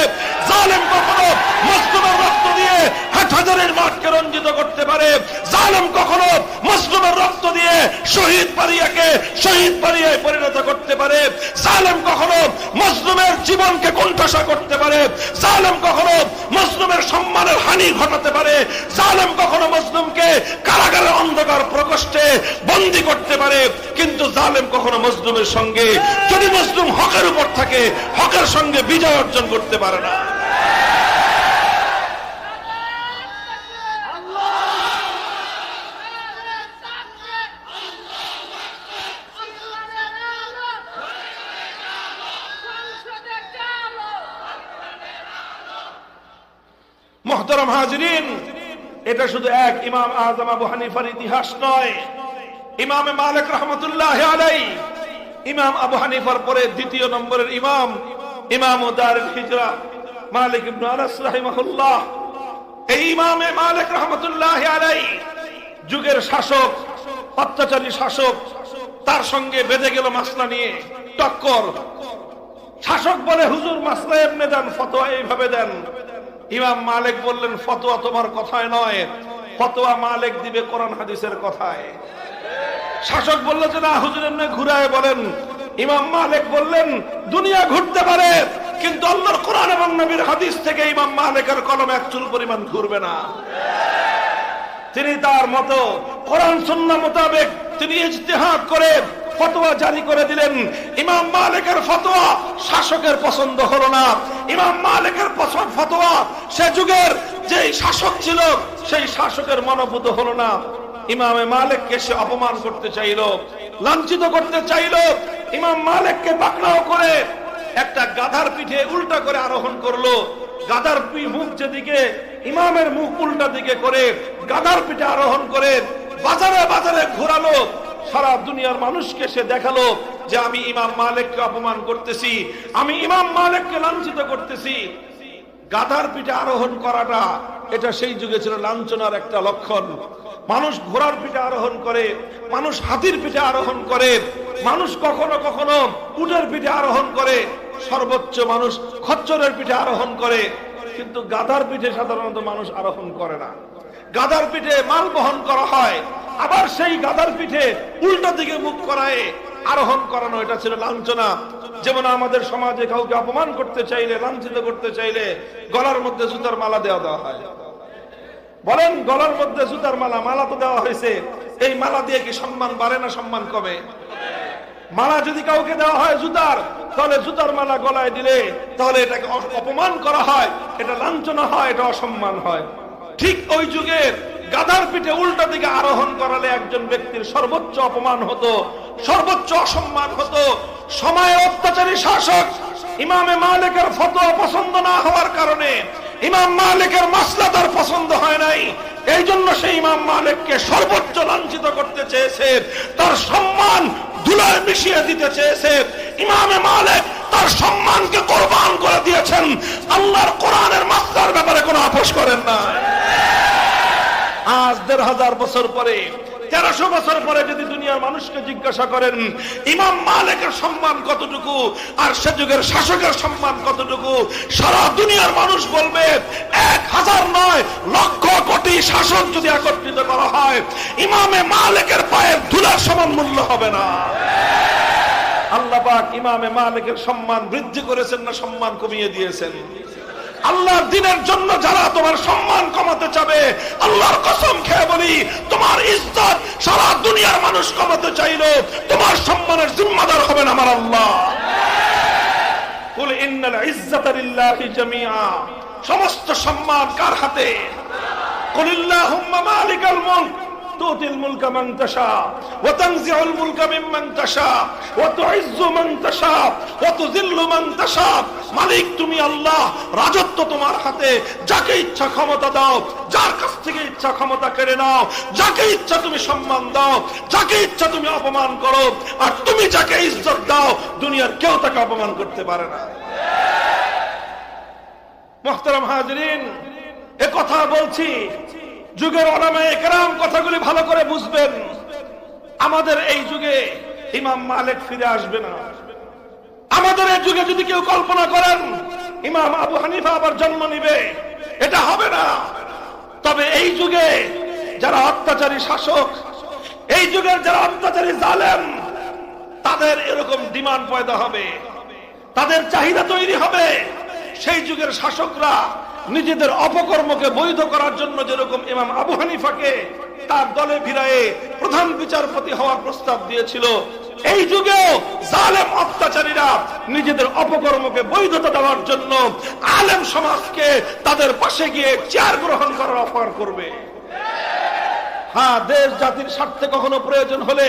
জালেম কখনো মাজলুমের রক্ত দিয়ে হাটহাজারের মাঠকে রঞ্জিত করতে পারে, জালেম কখনো মাজলুমের রক্ত দিয়ে শহীদ পারিয়াকে শহীদ পারিয়ায় পরিণত করতে পারে, জালেম কখনো মাজলুমের জীবনকে কোণঠাসা করতে পারে, জালেম কখনো মাজলুমের সম্মানের হানি ঘটাতে পারে, জালেম কখনো মাজলুমকে কারাগারের অন্ধকার প্রকোষ্ঠে বন্দী করতে পারে। কিন্তু জালেম কখনো মাজলুমের সঙ্গে, যদি মাজলুম হকের উপর থাকে, হকের সঙ্গে বিজয় অর্জন করতে পারে না। মুহতারাম হাজিরিন, এটা শুধু এক ইমাম আযম আবু হানিফার ইতিহাস নয়। ইমাম মালিক রাহমাতুল্লাহি আলাইহি, ইমাম আবু হানিফার পরে দ্বিতীয় নম্বরের ইমাম, ইমাম দারুল হিজরা মালিক ইবনে আনাস রাহিমাহুল্লাহ। এই ইমামে মালিক রাহমাতুল্লাহি আলাইহি যুগের শাসক, অত্যাচারী শাসক, তার সঙ্গে বেঁধে গেল মাসলা নিয়ে টক্কর। শাসক বলে হুজুর মাসলা এমনি দেন, ফতোয়া এইভাবে দেন। ইমাম মালিক বললেন ফতোয়া তোমার কথায় নয়, ফতোয়া মালিক দিবে কোরআন হাদিসের কথায়। শাসক বলল যে না হুজুর এমনি ঘুরায় বলেন। ইমাম মালিক বললেন দুনিয়া ঘুরতে পারে, কিন্তু আল্লাহর কোরআন এবং নবীর হাদিস থেকে ইমাম মালিকের কলম এক চুল পরিমাণ ঘুরবে না। তিনি তার মতো কোরআন সুন্নাহ মোতাবেক তিনি ইজতিহাদ করে ফতোয়া জারি করে দিলেন। ইমাম মালিকের ফতোয়া শাসকের পছন্দ হলো না। ইমাম মালিকের ফতোয়া সে যুগের যে শাসক ছিল সেই শাসকের মনোভূত হলো না। ইমামে মালিককে সে অপমান করতে চাইল, লাঞ্ছিত করতে চাইল। ইমাম মালিককে পাকড়াও করে একটা গাধার পিঠে উল্টা করে আরোহণ করলো। গাধার মুখ যেদিকে, ইমামের মুখ উল্টা দিকে করে গাধার পিঠে আরোহণ করে বাজারে বাজারে ঘোরালো। সারা দুনিয়ার মানুষকে সে দেখালো যে আমি ইমাম মালিককে অপমান করতেছি, আমি ইমাম মালিককে লাঞ্ছিত করতেছি। গাধার পিঠে আরোহণ করাটা এটা সেই যুগে ছিল লাঞ্ছনার একটা লক্ষণ। মানুষ ঘোড়ার পিঠে আরোহণ করে, মানুষ হাতির পিঠে আরোহণ করে, মানুষ কখনো কখনো উটের পিঠে আরোহণ করে, সর্বোচ্চ মানুষ খচ্চরের পিঠে আরোহণ করে, কিন্তু গাধার পিঠে সাধারণত মানুষ আরোহণ করে না। গাধার পিঠে মাল বহন করা হয়, আবার সেই গাধার পিঠে উল্টা দিকে মুখ করায় আরোহণ করানো, এটা ছিল লাঞ্ছনা। যেমন আমাদের সমাজে কাউকে অপমান করতে চাইলে, লাঞ্ছিত করতে চাইলে গলার মধ্যে জুতার মালা দেওয়া হয়। বলেন গলার মধ্যে জুতার মালা, মালা তো দেওয়া হয়েছে, এই মালা দিয়ে কি সম্মান বাড়ে না সম্মান কমে? মালা যদি কাউকে দেওয়া হয় জুতার, তাহলে জুতার মালা গলায় দিলে তাহলে এটাকে অপমান করা হয়, এটা লাঞ্ছনা হয়, এটা অসম্মান হয়। ঠিক ওই যুগে গাধার পিঠে উল্টা দিকে আরোহণ করালে একজন ব্যক্তির সর্বোচ্চ অপমান হতো, সর্বোচ্চ অসম্মান হতো। সময়ে অত্যাচারী শাসক ইমামে মালিকের ফতোয়া পছন্দ না হওয়ার কারণে ইমাম মালিকের মাসলা তার পছন্দ হয় নাই। এই জন্য সেই ইমাম মালিককে সর্বোচ্চ লাঞ্ছিত করতে চেয়েছে, তার সম্মান ধুলায় মিশিয়ে দিতে চেয়েছে। ইমামে মালিক তার সম্মানকে কোরবান করে দিয়েছেন, আল্লাহর কোরআনের মাসলার ব্যাপারে কোনো আপোষ করেন না। আজ ১৫০০ বছর পরে, ১৩০০ বছর পরে যদি দুনিয়ার মানুষকে জিজ্ঞাসা করেন ইমাম মালিকের সম্মান কতটুকু আর সে যুগের শাসকের সম্মান কতটুকু, সারা দুনিয়ার মানুষ বলবে ১০০০ নয়, লক্ষ কোটি শাসক যদি একত্রিত করা হয় ইমামে মালিকের পায়ের ধুলার সমান মূল্য হবে না। আল্লাহ পাক ইমামে মালিকের সম্মান বৃদ্ধি করেছেন না সম্মান কমিয়ে দিয়েছেন? আল্লাহর দ্বীনের জন্য যারা তোমার সম্মান কমাতে চাবে, আল্লাহর কসম খেয়ে বলি তোমার ইজ্জত সারা দুনিয়ার মানুষ কমাতে চাইলো তোমার সম্মানের জিম্মাদার হবেন আমার আল্লাহ। কুল ইন্নাল ইজ্জাতা লিল্লাহি জামিআ, সমস্ত সম্মান কার হাতে? কুলিল্লাহুম্মা মালিকাল মুলক তুতিল মুলকা মান তাশা ওয়া তানজিউল মুলকা মিম্মান তাশা ওয়া তুইজ্জু মান তাশা ওয়া তুযিল্লু মান তাশা। মালিক তুমি আল্লাহ, রাজত্ব তোমার হাতে, যাকে ইচ্ছা ক্ষমতা দাও, যার কাছ থেকে ইচ্ছা ক্ষমতা কেড়ে নাও, যাকে ইচ্ছা তুমি সম্মান দাও, যাকে ইচ্ছা তুমি অপমান করো, আর তুমি যাকে ইজ্জত দাও দুনিয়ার কেউ তাকে অপমান করতে পারে না। মুহতারাম হাজিরিন, এ কথা বলছি যুগের উলামায়ে কেরাম কথাগুলি ভালো করে বুঝবেন। আমাদের এই যুগে ইমাম মালিক ফিরে আসবে না। আমাদের এই যুগে যদি কেউ কল্পনা করেন ইমাম আবু হানিফা আবার জন্ম নিবে, এটা হবে না। তবে এই যুগে যারা অত্যাচারী শাসক, এই যুগের যারা অত্যাচারী জালেম, তাদের এরকম ডিমান্ড পয়দা হবে, তাদের চাহিদা তৈরি হবে। সেই যুগের শাসকরা নিজেদের অপকর্মকে বৈধ করার জন্য যেরকম ইমাম আবু হানিফাকে তার দলে ভিড়ায়ে প্রধান বিচারপতি হওয়ার প্রস্তাব দিয়েছিল, এই যুগেও জালেম অত্যাচারীরা নিজেদের অপকর্মকে বৈধতা দেওয়ার জন্য আলেম সমাজকে তাদের পাশে গিয়ে চেয়ার গ্রহণ করার অফার করবে। হ্যাঁ, দেশ জাতির স্বার্থে কখনো প্রয়োজন হলে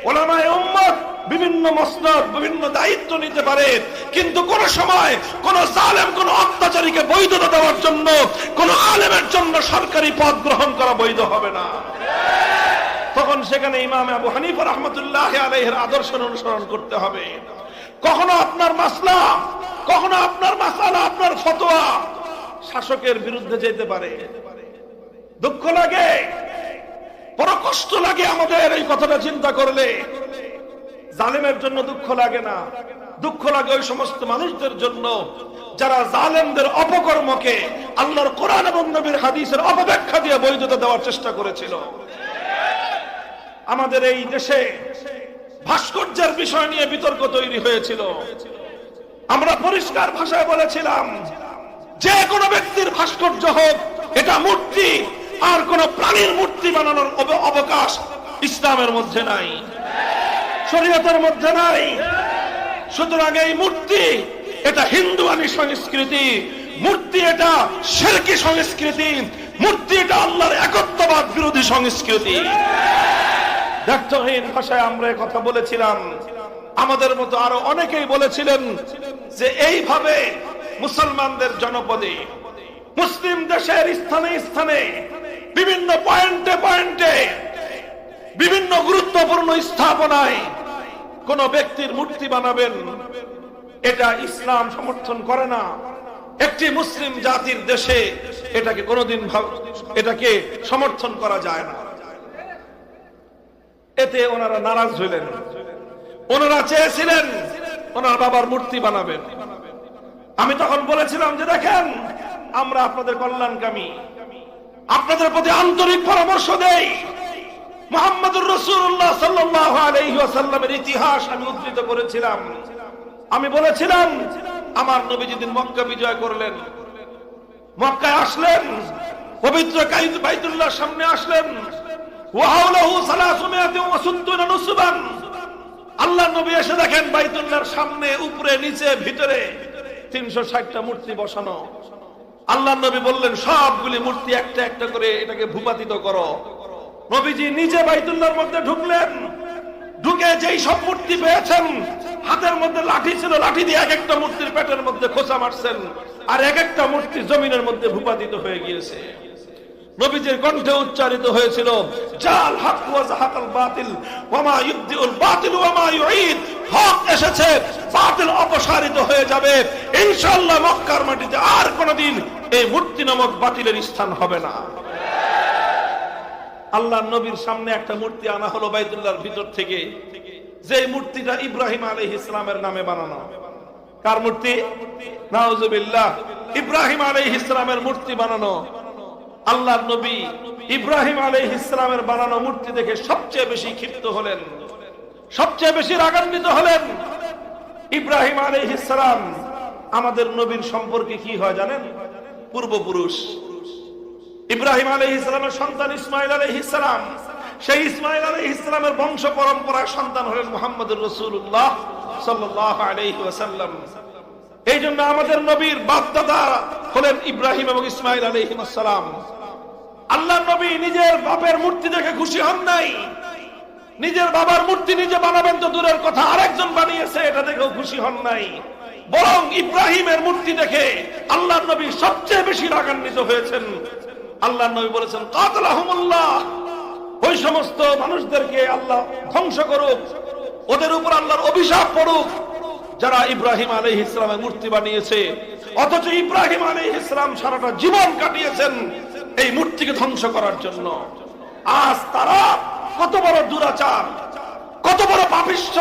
উলামায়ে উম্মত বিভিন্ন মসনদ, বিভিন্ন দায়িত্ব নিতে পারে, কিন্তু কোন সময় কোন জালেম, কোন অত্যাচারীকে বৈধতা দেওয়ার জন্য কোন আলেমের জন্য সরকারি পদ গ্রহণ করা বৈধ হবে না। তখন সেখানে ইমাম আবু হানিফা রাহমাতুল্লাহ আলাইহির আদর্শ অনুসরণ করতে হবে। কখনো আপনার মাসলা, কখনো আপনার মাসালা, আপনার ফতোয়া শাসকের বিরুদ্ধে যেতে পারে। দুঃখ লাগে, বড় কষ্ট লাগে আমাদের এই কথাটা চিন্তা করলে। জালেমের জন্য দুঃখ লাগে না, দুঃখ লাগে ওই সমস্ত মানুষদের জন্য যারা জালেমদের অপকর্মকে আল্লাহর কোরআন এবং নবীর হাদিসের অপব্যাখ্যা দিয়ে বৈধতা দেওয়ার চেষ্টা করেছিল। আমাদের এই দেশে ভাস্কর্যের বিষয় নিয়ে বিতর্ক তৈরি হয়েছিল। আমরা পরিষ্কার ভাষায় বলেছিলাম, যে কোনো ব্যক্তির ভাস্কর্য হোক, এটা মূর্তি, আর কোন প্রাণীর মূর্তি বানানোর অবকাশ ইসলামের মধ্যে নাই, শরীয়তের মধ্যে নাই। সুতরাং এই মূর্তি এটা হিন্দুয়ানি সংস্কৃতি, মূর্তি এটা শিরকি সংস্কৃতি, মূর্তি এটা আল্লাহর একত্ববাদ বিরোধী সংস্কৃতি। দায়িত্বহীন ভাষায় আমরা কথা বলেছিলাম। আমাদের মতো আরো অনেকেই বলেছিলেন যে এইভাবে মুসলমানদের জনপদে, মুসলিম দেশের স্থানে স্থানে, বিভিন্ন পয়েন্টে পয়েন্টে, বিভিন্ন গুরুত্বপূর্ণ স্থাপনায় কোন ব্যক্তির মূর্তি বানাবেন, এটা ইসলাম সমর্থন করে না। একটি মুসলিম জাতির দেশে এটাকে কোনোদিন এটাকে সমর্থন করা যায় না। এতে ওনারা নারাজ হইলেন। ওনারা চেয়েছিলেন ওনার বাবার মূর্তি বানাবেন। আমি তখন বলেছিলাম যে দেখেন, আমরা আপনাদের কল্যাণকামী, আপনাদের প্রতি আন্তরিক পরামর্শ দেই। মুহাম্মদুর রাসূলুল্লাহ সাল্লাল্লাহু আলাইহি ওয়াসাল্লামের ইতিহাস আমি উদ্ধৃত করেছিলাম। আমি বলেছিলাম, আমার নবী যেদিন মক্কা বিজয় করলেন, মক্কায় আসলেন, পবিত্র বাইতুল্লাহর সামনে আসলেন, ওয়া হাওলাহু 360 নুসবান। আল্লাহর নবী এসে দেখেন বাইতুল্লাহর সামনে, উপরে, নিচে, ভিতরে 360টা মূর্তি বসানো। আল্লাহর নবী বললেন, সবগুলি মূর্তি একটা একটা করে এটাকে ভূপাতিত করো। নবীজি নিজে বাইতুল্লাহর মধ্যে ঢুকলেন, ঢুকে যেই সব মূর্তি পেয়েছেন, হাতের মধ্যে লাঠি ছিল, লাঠি দিয়ে এক একটা মূর্তির পেটের মধ্যে খোঁচা মারছেন, আর এক একটা মূর্তি জমিনের মধ্যে ভূপাতিত হয়ে গিয়েছে। নবীজির কণ্ঠে উচ্চারিত হয়েছিল, জাল হক ওয়া যাহাকাল বাতিল ওয়া মা ইউবদিউল বাতিল ওয়া মা ইউঈদ। হক এসেছে, বাতিল অপসারিত হয়ে যাবে ইনশাআল্লাহ। মক্কার মাটিতে আর কোনদিন এই মূর্তি নামক বাতিলের স্থান হবে না। আল্লাহর নবীর সামনে একটা মূর্তি আনা হলো বাইতুল্লাহর ভিতর থেকে, যে মূর্তিটা ইব্রাহিম আলাইহিস সালামের নামে বানানো। কার মূর্তি? নাউজুবিল্লাহ, ইব্রাহিম আলাইহিস সালামের মূর্তি বানানো। আল্লাহর নবী ইব্রাহিম আলাইহিস সালামের বানানো মূর্তি দেখে সবচেয়ে বেশি ক্ষিপ্ত হলেন, সবচেয়ে বেশি রাগান্বিত হলেন। ইব্রাহিম আলাইহিস সালাম আমাদের নবীর সম্পর্কে কি হয় জানেন? পূর্বপুরুষ। ইব্রাহিম আলাইহিস সালামের সন্তান ইসমাঈল আলাইহিস সালাম, সেই ইসমাঈল আলাইহিস সালামের বংশ পরম্পরার সন্তান হলেন মুহাম্মদুর রাসূলুল্লাহ সাল্লাল্লাহু আলাইহি ওয়াসাল্লাম। এই জন্য আমাদের নবীর বাপ দাদা হলেন ইব্রাহিম এবং ইসমাঈল আলাইহিস সালাম। আল্লাহর নবী নিজের বাপের মূর্তি দেখে খুশি হন নাই, নিজের বাবার মূর্তি নিজে বানাবেন তো দূরের কথা, আরেকজন বানিয়েছে এটা দেখেও খুশি হন নাই। বরং ইব্রাহিমের মূর্তি দেখে আল্লাহর নবী সবচেয়ে বেশি রাগান্বিত হয়েছেন। আল্লাহর নবী বলেছেন, কাতালাহুমুল্লাহ, ওই সমস্ত মানুষদেরকে আল্লাহ ধ্বংস করুক, ওদের উপর আল্লাহর অভিশাপ পড়ুক যারা ইব্রাহিম আলাইহিস সালামের মূর্তি বানিয়েছে। অথচ ইব্রাহিম আলাইহিস সালাম সারাটা জীবন কাটিয়েছেন এই মূর্তিকে ধ্বংস করার জন্য। আজ তারা কত বড় দুরাচার, কত বড় পাপিষ্ঠ,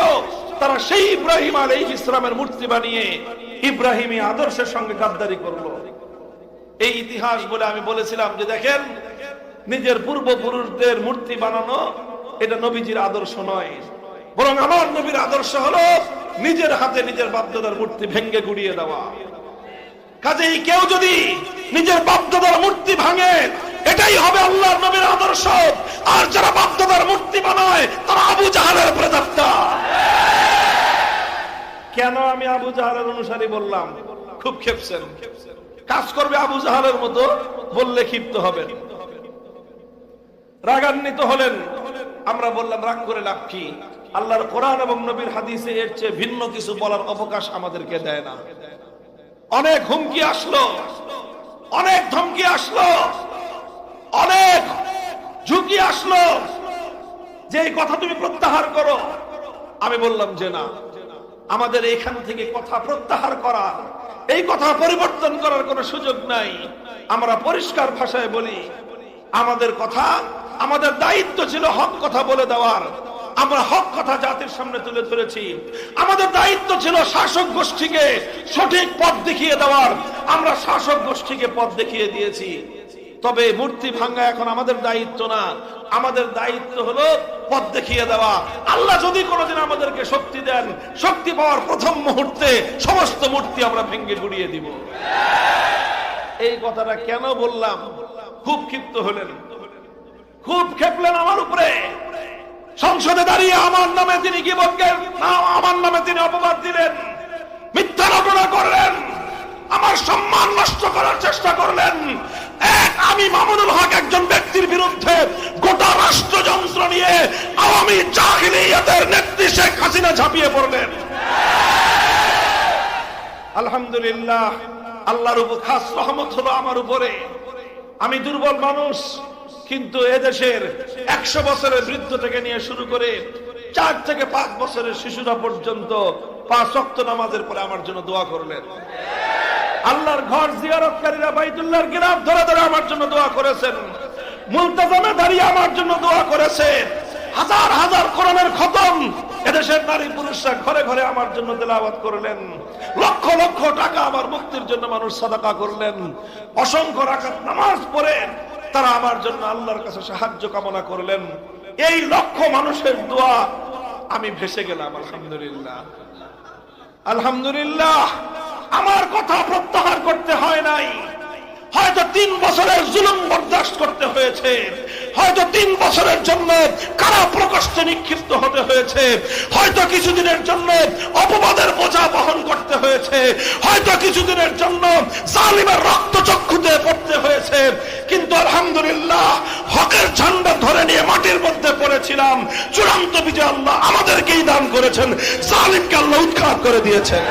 তারা সেই ইব্রাহিম আলাইহিস সালামের মূর্তি বানিয়ে ইব্রাহিমী আদর্শের সঙ্গে গাদ্দারি করলো। এই ইতিহাস বলে আমি বলেছিলাম যে দেখেন, নিজের পূর্বপুরুষদের মূর্তি বানানো এটা নবীজির আদর্শ নয়, বরং আমার নবীর আদর্শ হলো নিজের হাতে নিজের বাপদাদার মূর্তি ভেঙ্গে গুড়িয়ে দেওয়া। কাজেই কেউ যদি নিজের বাপদাদার মূর্তি ভাঙে, এটাই হবে আল্লাহর নবীর আদর্শ। আর যারা বাপদাদার মূর্তি বানায় তারা আবু জাহালের প্রেতাত্মা। কেন আমি আবু জাহালের অনুসারী বললাম? খুব খেপছেন, কাজ করবে আবু জাহালের মতো বললে ক্ষিপ্ত হবেন, রাগান্বিত হলেন। আমরা বললাম রাগ করে লাভ কি? আল্লাহর কোরআন এবং নবীর হাদিসে এর চেয়ে ভিন্ন কিছু বলার অবকাশ আমাদেরকে দেয় না। অনেক হুমকি আসলো, অনেক ধমকি আসলো, অনেক ঝুঁকি আসলো যে এই কথা তুমি প্রত্যাহার করো। আমি বললাম যে না, আমাদের এখান থেকে কথা প্রত্যাহার করা, এই কথা পরিবর্তন করার কোনো সুযোগ নাই। আমরা পরিষ্কার ভাষায় বলি, আমাদের কথা, আমাদের দায়িত্ব ছিল হক কথা বলে দেওয়ার। আমরা হক কথা জাতির সামনে তুলে ধরেছি। আমাদের দায়িত্ব ছিল শাসক গোষ্ঠীকে সঠিক পথ দেখিয়ে দেওয়ার। আমরা শাসক গোষ্ঠীকে পথ দেখিয়ে দিয়েছি। তবে মূর্তি ভাঙ্গা এখন আমাদের দায়িত্ব না, আমাদের দায়িত্ব হলো পথ দেখিয়ে দেওয়া। আল্লাহ যদি কোনোদিন আমাদেরকে শক্তি দেন, শক্তি পাওয়ার প্রথম মুহূর্তে সমস্ত মূর্তি আমরা ভেঙে গুড়িয়ে দিব। এই কথাটা কেন বললাম? খুব ক্ষিপ্ত হলেন, খুব খেপলেন আমার উপরে। সংসদে দাঁড়িয়ে আমার নামে তিনি কি বললেন? আমার নামে তিনি অপবাদ দিলেন, মিথ্যা রটনা করলেন, আমার সম্মান নষ্ট করার চেষ্টা করলেন। আমি মামুনুল হক একজন ব্যক্তির বিরুদ্ধে গোটা রাষ্ট্রযন্ত্র নিয়ে আওয়ামী জাহিলিয়াতের নেত্রী শেখ হাসিনা ঝাঁপিয়ে পড়লেন। আলহামদুলিল্লাহ, আল্লাহর উপর খাস রহমত হলো আমার উপরে। আমি দুর্বল মানুষ, কিন্তু এদেশের 100 বছরের বৃদ্ধ থেকে নিয়ে শুরু করে 4 থেকে 5 বছরের শিশুরা পর্যন্ত 5 ওয়াক্ত নামাজের পরে আমার জন্য দোয়া করলেন। আল্লাহর ঘর জিয়ারতকারীরা বাইতুল্লাহর গিলাফ ধরে ধরে আমার জন্য দোয়া করেছেন। মুলতাজামে দাঁড়িয়ে আমার জন্য দোয়া করেছে। হাজার হাজার কোরআনের খতম এদেশের নারী পুরুষরা ঘরে ঘরে আমার জন্য তেলাওয়াত করলেন। লক্ষ লক্ষ টাকা আমার মুক্তির জন্য মানুষ সাদাকা করলেন। অসংখ্য রাকাত নামাজ পড়ে তারা আমার জন্য আল্লাহর কাছে সাহায্য কামনা করলেন। এই লক্ষ মানুষের দোয়া আমি ভেসে গেলাম। আলহামদুলিল্লাহ, আলহামদুলিল্লাহ। আমার কথা প্রত্যাহার করতে হয় নাই। হয়তো 3 বছরের জুলুম বরদাস্ত করতে হয়েছে, হয়তো 3 বছরের জন্য কারা প্রকোষ্ঠে নিক্ষিপ্ত হতে হয়েছে, হয়তো কিছুদিনের জন্য অপবাদের বোঝা বহন করতে হয়েছে, হয়তো কিছুদিনের জন্য জালিমের রক্তচক্ষুতে পড়তে হয়েছে, কিন্তু আলহামদুলিল্লাহ হকের ঝান্ডা ধরে নিয়ে মাটির মধ্যে পড়েছিলাম। চূড়ান্ত বিজয় আল্লাহ আমাদেরকেই দান করেছেন, জালিমকে আল্লাহ উৎখাত করে দিয়েছেন।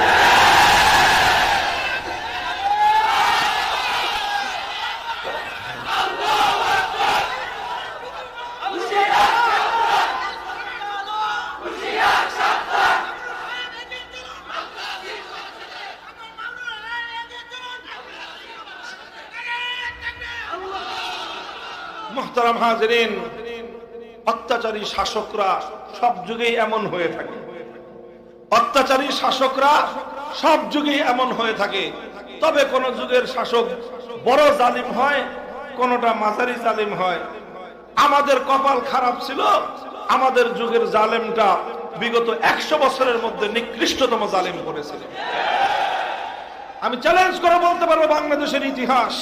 মুহতারাম হাজিরিন, অত্যাচারী শাসকরা সব যুগেই এমন হয়ে থাকে। অত্যাচারী শাসকরা সব যুগেই এমন হয়ে থাকে। তবে কোন যুগের শাসক বড় জালিম হয়, কোনটা মাঝারি জালিম হয়। আমাদের কপাল খারাপ ছিল, আমাদের যুগের জালেমটা বিগত 100 বছরের মধ্যে নিকৃষ্টতম জালিম করেছিল। আমি চ্যালেঞ্জ করে বলতে পারবো, বাংলাদেশের ইতিহাস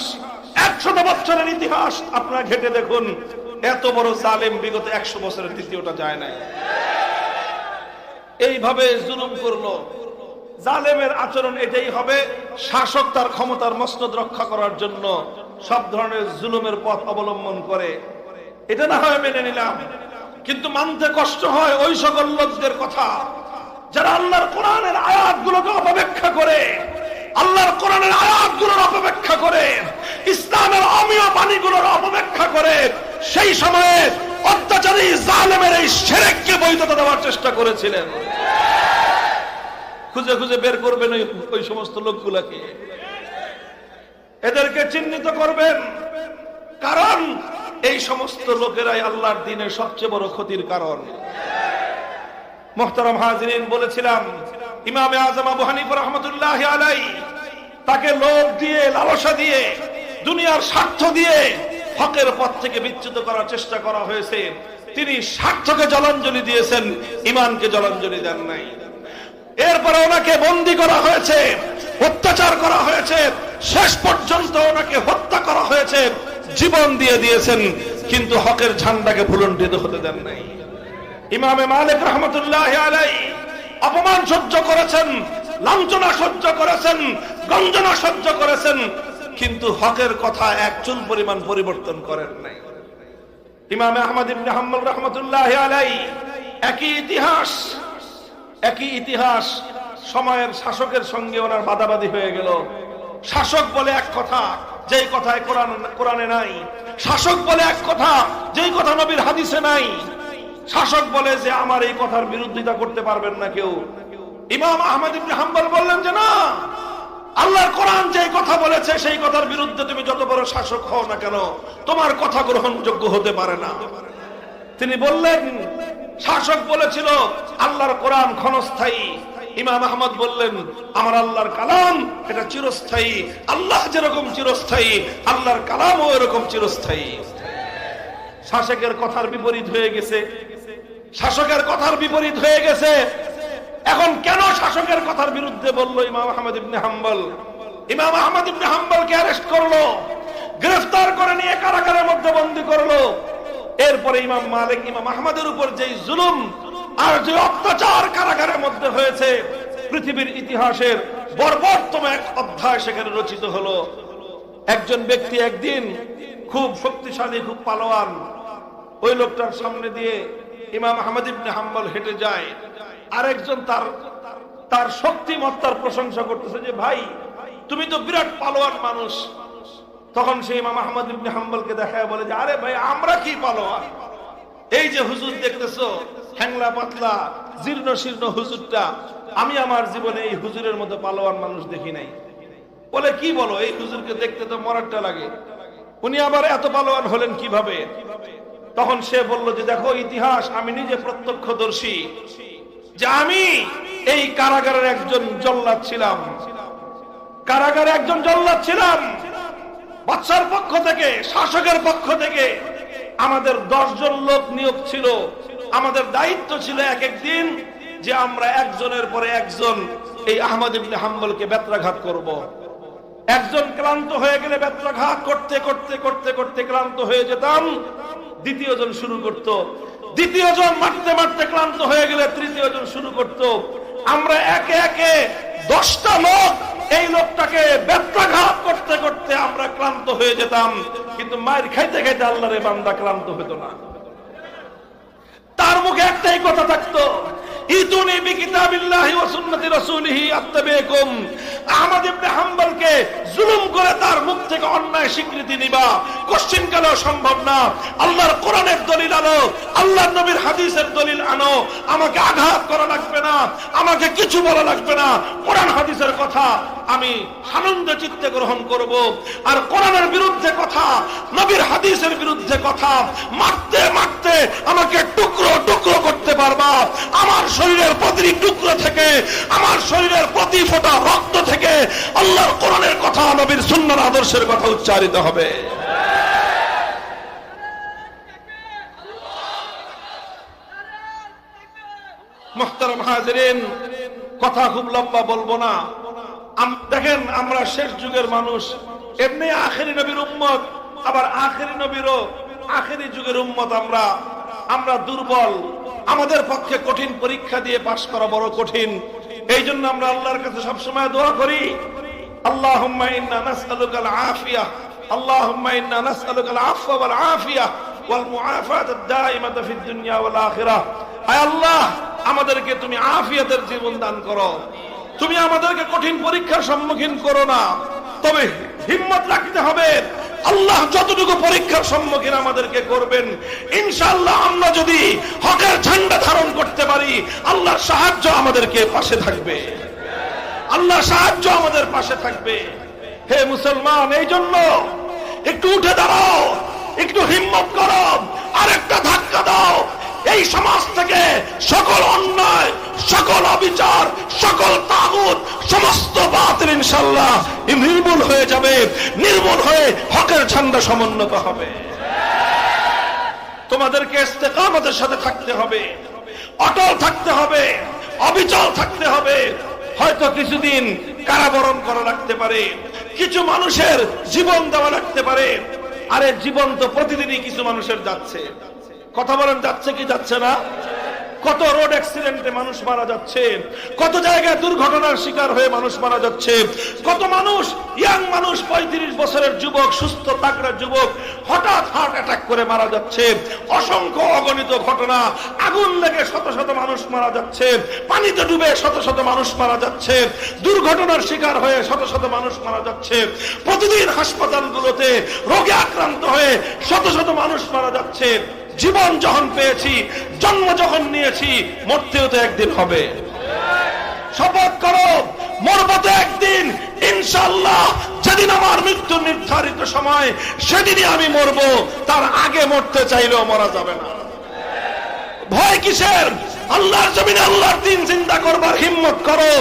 100 বছরের ইতিহাস আপনারা ঘেটে দেখুন, এত বড় জালেম বিগত 100 বছরের দ্বিতীয়টা যায় নাই। এইভাবে জুলুম করলো। জালেমের আচরণ এটাই হবে, শাসক তার ক্ষমতার মসনদ রক্ষা করার জন্য সব ধরনের জুলুমের পথ অবলম্বন করে। এটা না হয় মেনে নিলাম, কিন্তু মানতে কষ্ট হয় ওই সকল লোকদের কথা যারা আল্লাহর কোরআনের আয়াতগুলোকে অপব্যাখ্যা করে, আল্লাহর কোরআনের আয়াতগুলোর অপব্যাখ্যা করে, ইসলামের অমীয় বাণীগুলোর অপব্যাখ্যা করে সেই সময়ে অত্যাচারী জালেমের এই শিরককে বৈধতা দেওয়ার চেষ্টা করেছিলেন। খুঁজে খুঁজে বের করবেন ওই সমস্ত লোকগুলোকে, এদেরকে চিহ্নিত করবেন, কারণ এই সমস্ত লোকেরাই আল্লাহর দ্বীনের সবচেয়ে বড় ক্ষতির কারণ। মুহতারাম হাজিরিন, বলেছিলাম ইমামে আজম আবু হানিফা রাহমাতুল্লাহি আলাইহি তাকে লোভ দিয়ে, লালসা দিয়ে, দুনিয়ার স্বার্থ দিয়ে হকের পথ থেকে বিচ্যুত করার চেষ্টা করা হয়েছে। তিনি স্বার্থকে জলাঞ্জলি দিয়েছেন, ঈমানকে জলাঞ্জলি দেন নাই। এরপরে ওনাকে বন্দী করা হয়েছে, অত্যাচার করা হয়েছে, শেষ পর্যন্ত ওনাকে হত্যা করা হয়েছে, জীবন দিয়ে দিয়েছেন, কিন্তু হকের ঝান্ডাকে ভুলণ্ঠিত হতে দেন নাই। ইমামে মালিক রাহমাতুল্লাহি আলাইহি অপমান সহ্য করেছেন, লাঞ্ছনা সহ্য করেছেন, গঞ্জনা সহ্য করেছেন, কিন্তু হকের কথা এক চুল পরিমাণ পরিবর্তন করেন নাই। ইমামে আহমদ ইবনে হাম্বল রাহমাতুল্লাহি আলাইহি একই ইতিহাস সময়ের শাসকের সঙ্গে ওনার বাদাবাদি হয়ে গেল। শাসক বলে এক কথা, যেই কথায় কোরআনে নাই। শাসক বলে এক কথা, যেই কথা নবীর হাদিসে নাই। শাসক বলে যে আমার এই কথার বিরোধিতা করতে পারবেন না কেউ। ইমাম আহমদ ইবনে হাম্বল বললেন যে না, আল্লাহর কোরআন যেই কথা বলেছে সেই কথার বিরুদ্ধে তুমি যত বড় শাসক হও না কেন, তোমার কথা গ্রহণযোগ্য হতে পারে না। তিনি বললেন শাসক বলেছিল আল্লাহর কোরআন ক্ষণস্থায়ী। ইমাম আহমদ বললেন আমার আল্লাহর কালাম এটা চিরস্থায়ী। আল্লাহ যেরকম চিরস্থায়ী, আল্লাহর কালামও এরকম চিরস্থায়ী। শাসকের কথার বিপরীত হয়ে গেছে, শাসকের কথার বিপরীত হয়ে গেছে। এখন কেন শাসকের কথার বিরুদ্ধে বললো ইমাম আহমদ ইবনে হাম্বল? ইমাম আহমদ ইবনে হাম্বলকে অ্যারেস্ট করলো, গ্রেফতার করে নিয়ে কারাগারের মধ্যে বন্দী করলো। এরপরে ইমাম মালিক ইমাম আহমদের উপর যেই জুলুম আর যে অত্যাচার কারাগারের মধ্যে হয়েছে, পৃথিবীর ইতিহাসের বর্বরতম এক অধ্যায় সেখানে রচিত হলো। একজন ব্যক্তি একদিন খুব শক্তিশালী, খুব পালোয়ান, ওই লোকটার সামনে দিয়ে ইমাম আহমদ ইবনে হাম্বল হেঁটে যায়। আরেকজন তার শক্তিমত্তার প্রশংসা করতেছে যে ভাই তুমি তো বিরাট পালোয়ান মানুষ। তখন সে ইমাম আহমদ ইবনে হাম্বলকে দেখায় বলে যে আরে ভাই আমরা কি পালোয়ান, এই যে হুজুর দেখতেছো হ্যাংলা পাতলা জীর্ণ শীর্ণ হুজুরটা, আমি আমার জীবনে এই হুজুরের মতো পালোয়ান মানুষ দেখি নাই। বলে কি বলো, এই হুজুরকে দেখতে তো মরারটা লাগে, উনি আবার এত পালোয়ান হলেন কিভাবে? তখন সে বলল যে দেখো ইতিহাস আমি নিজে প্রত্যক্ষদর্শী, যে আমি এই কারাগারের একজন জল্লাদ ছিলাম, কারাগারে একজন জল্লাদ ছিলাম। বাদশার পক্ষ থেকে, শাসকের পক্ষ থেকে আমাদের 10 জন লোক নিয়োগ ছিল। আমাদের দায়িত্ব ছিল এক একদিন যে আমরা একজনের পরে একজন এই আহমদ ইবনে হাম্বলকে বেত্রাঘাত করব। একজন ক্লান্ত হয়ে গেলে বেত্রাঘাত করতে করতে করতে করতে ক্লান্ত হয়ে যেতাম, দ্বিতীয় জন শুরু করত। দ্বিতীয় জন মারতে মারতে ক্লান্ত হয়ে গেলে তৃতীয় জন শুরু করত। আমরা একে একে 10টা লোক এই লোকটাকে বেত্রাঘাত করতে করতে আমরা ক্লান্ত হয়ে যেতাম, কিন্তু মায়ের খাইতে খাইতে আল্লাহর বান্দা ক্লান্ত হতো না। তার মুখে একটাই কথা থাকতো, ইতুনি বিকিতাবিল্লাহি ওয়া সুন্নতি রাসূলিহি আত্তাবিকুম। আহমদ ইবনে হাম্বলকে জুলুম করে তার মুখ থেকে অন্যায় স্বীকৃতি নিবা কোশ্চেন কালেও সম্ভব না। আল্লাহর কোরআনের দলিল আনো, আল্লাহর নবীর হাদিসের দলিল আনো। আমাকে আঘাত করা লাগবে না, আমাকে কিছু বলা লাগবে না। কোরআন হাদিসের কথা আমি আনন্দ চিত্তে গ্রহণ করব। আর কোরআনের বিরুদ্ধে কথা, নবীর হাদিসের বিরুদ্ধে কথা মারতে মারতে আমাকে টুকরো টুকরো করতে পারবা। আমার শরীরের প্রতিটি টুকরো থেকে, আমার শরীরের প্রতি ফোঁটা রক্ত থেকে আল্লাহর কোরআনের কথা, নবীর সুন্নাহর আদর্শের কথা উচ্চারিত হবে। মুহতারাম হাজিরিন, কথা খুব লম্বা বলবো না। দেখেন আমরা শেষ যুগের মানুষ, এমনি আখেরি নবীর উম্মত, আবার আখেরি নবীরও আখেরি যুগের উম্মত। আমরা দুর্বল, আমাদের পক্ষে কঠিন পরীক্ষা দিয়ে পাশ করা বড় কঠিন। এই জন্য আমরা আল্লাহর কাছে সবসময় দোয়া করি, আল্লাহুম্মা ইন্না নাসআলুকাল আফিয়া, আল্লাহুম্মা ইন্না নাসআলুকাল আফওয়া ওয়াল আফিয়া ওয়াল মুআফাত আদ-দাইমাতা ফিদ দুনিয়া ওয়াল আখিরাহ। আয় আল্লাহ, আমাদেরকে তুমি আফিয়াতের জীবন দান করো, তুমি আমাদেরকে কঠিন পরীক্ষার সম্মুখীন করো না। তবে হিম্মত রাখতে হবে, আল্লাহ যতটুকু পরীক্ষার সম্মুখীন আমাদেরকে করবেন, ইনশাআল্লাহ আমরা যদি হকের ঝান্ডা ধারণ করতে পারি, আল্লাহর সাহায্য আমাদেরকে পাশে থাকবে, আল্লাহর সাহায্য আমাদের পাশে থাকবে। হে মুসলমান, এই জন্য একটু উঠে দাঁড়াও, একটু হিম্মত করো, আরেকটা ধাক্কা দাও। এই সমাজ থেকে সকল অন্যায়, সকল অবিচার, সকল তাগুত, সমস্ত বাতিল ইনশাআল্লাহ নির্মূল হয়ে যাবে, নির্মূল হয়ে হকের ঝান্ডা সমুন্নত হবে। তোমাদেরকে ইস্তেকামতের সাথে থাকতে হবে, অটল থাকতে হবে, অবিচল থাকতে হবে। হয়তো কিছুদিন কারাবরণ করা লাগতে পারে, কিছু মানুষের জীবন দেওয়া লাগতে পারে। আরে জীবন তো প্রতিদিনই কিছু মানুষের যাচ্ছে। কথা বলেন, যাচ্ছে কি যাচ্ছে না? কত রোড অ্যাক্সিডেন্টে মানুষ মারা যাচ্ছে, কত জায়গায় দুর্ঘটনার শিকার হয়ে মানুষ মারা যাচ্ছে, কত মানুষ, ইয়াং মানুষ 35 বছরের যুবক, সুস্থ তাগড়া যুবক হঠাৎ হার্ট অ্যাটাক করে মারা যাচ্ছে। অসংখ্য অগণিত ঘটনা, আগুন লেগে শত শত মানুষ মারা যাচ্ছে, পানিতে ডুবে শত শত মানুষ মারা যাচ্ছে, দুর্ঘটনার শিকার হয়ে শত শত মানুষ মারা যাচ্ছে। প্রতিদিন হাসপাতালগুলোতে রোগে আক্রান্ত হয়ে শত শত মানুষ মারা যাচ্ছে। জীবন যখন পেয়েছি, জন্ম যখন নিয়েছি, মরতেও তো একদিন হবে। শপথ করো, মরবো তো একদিন ইনশাআল্লাহ। যেদিন আমার মৃত্যু নির্ধারিত সময়, সেদিনই আমি মরবো, তার আগে মরতে চাইলেও মরা যাবে না। ভয় কিসের? আল্লাহর জমিনে আল্লাহর দিন জিন্দা করবার হিম্মত করো।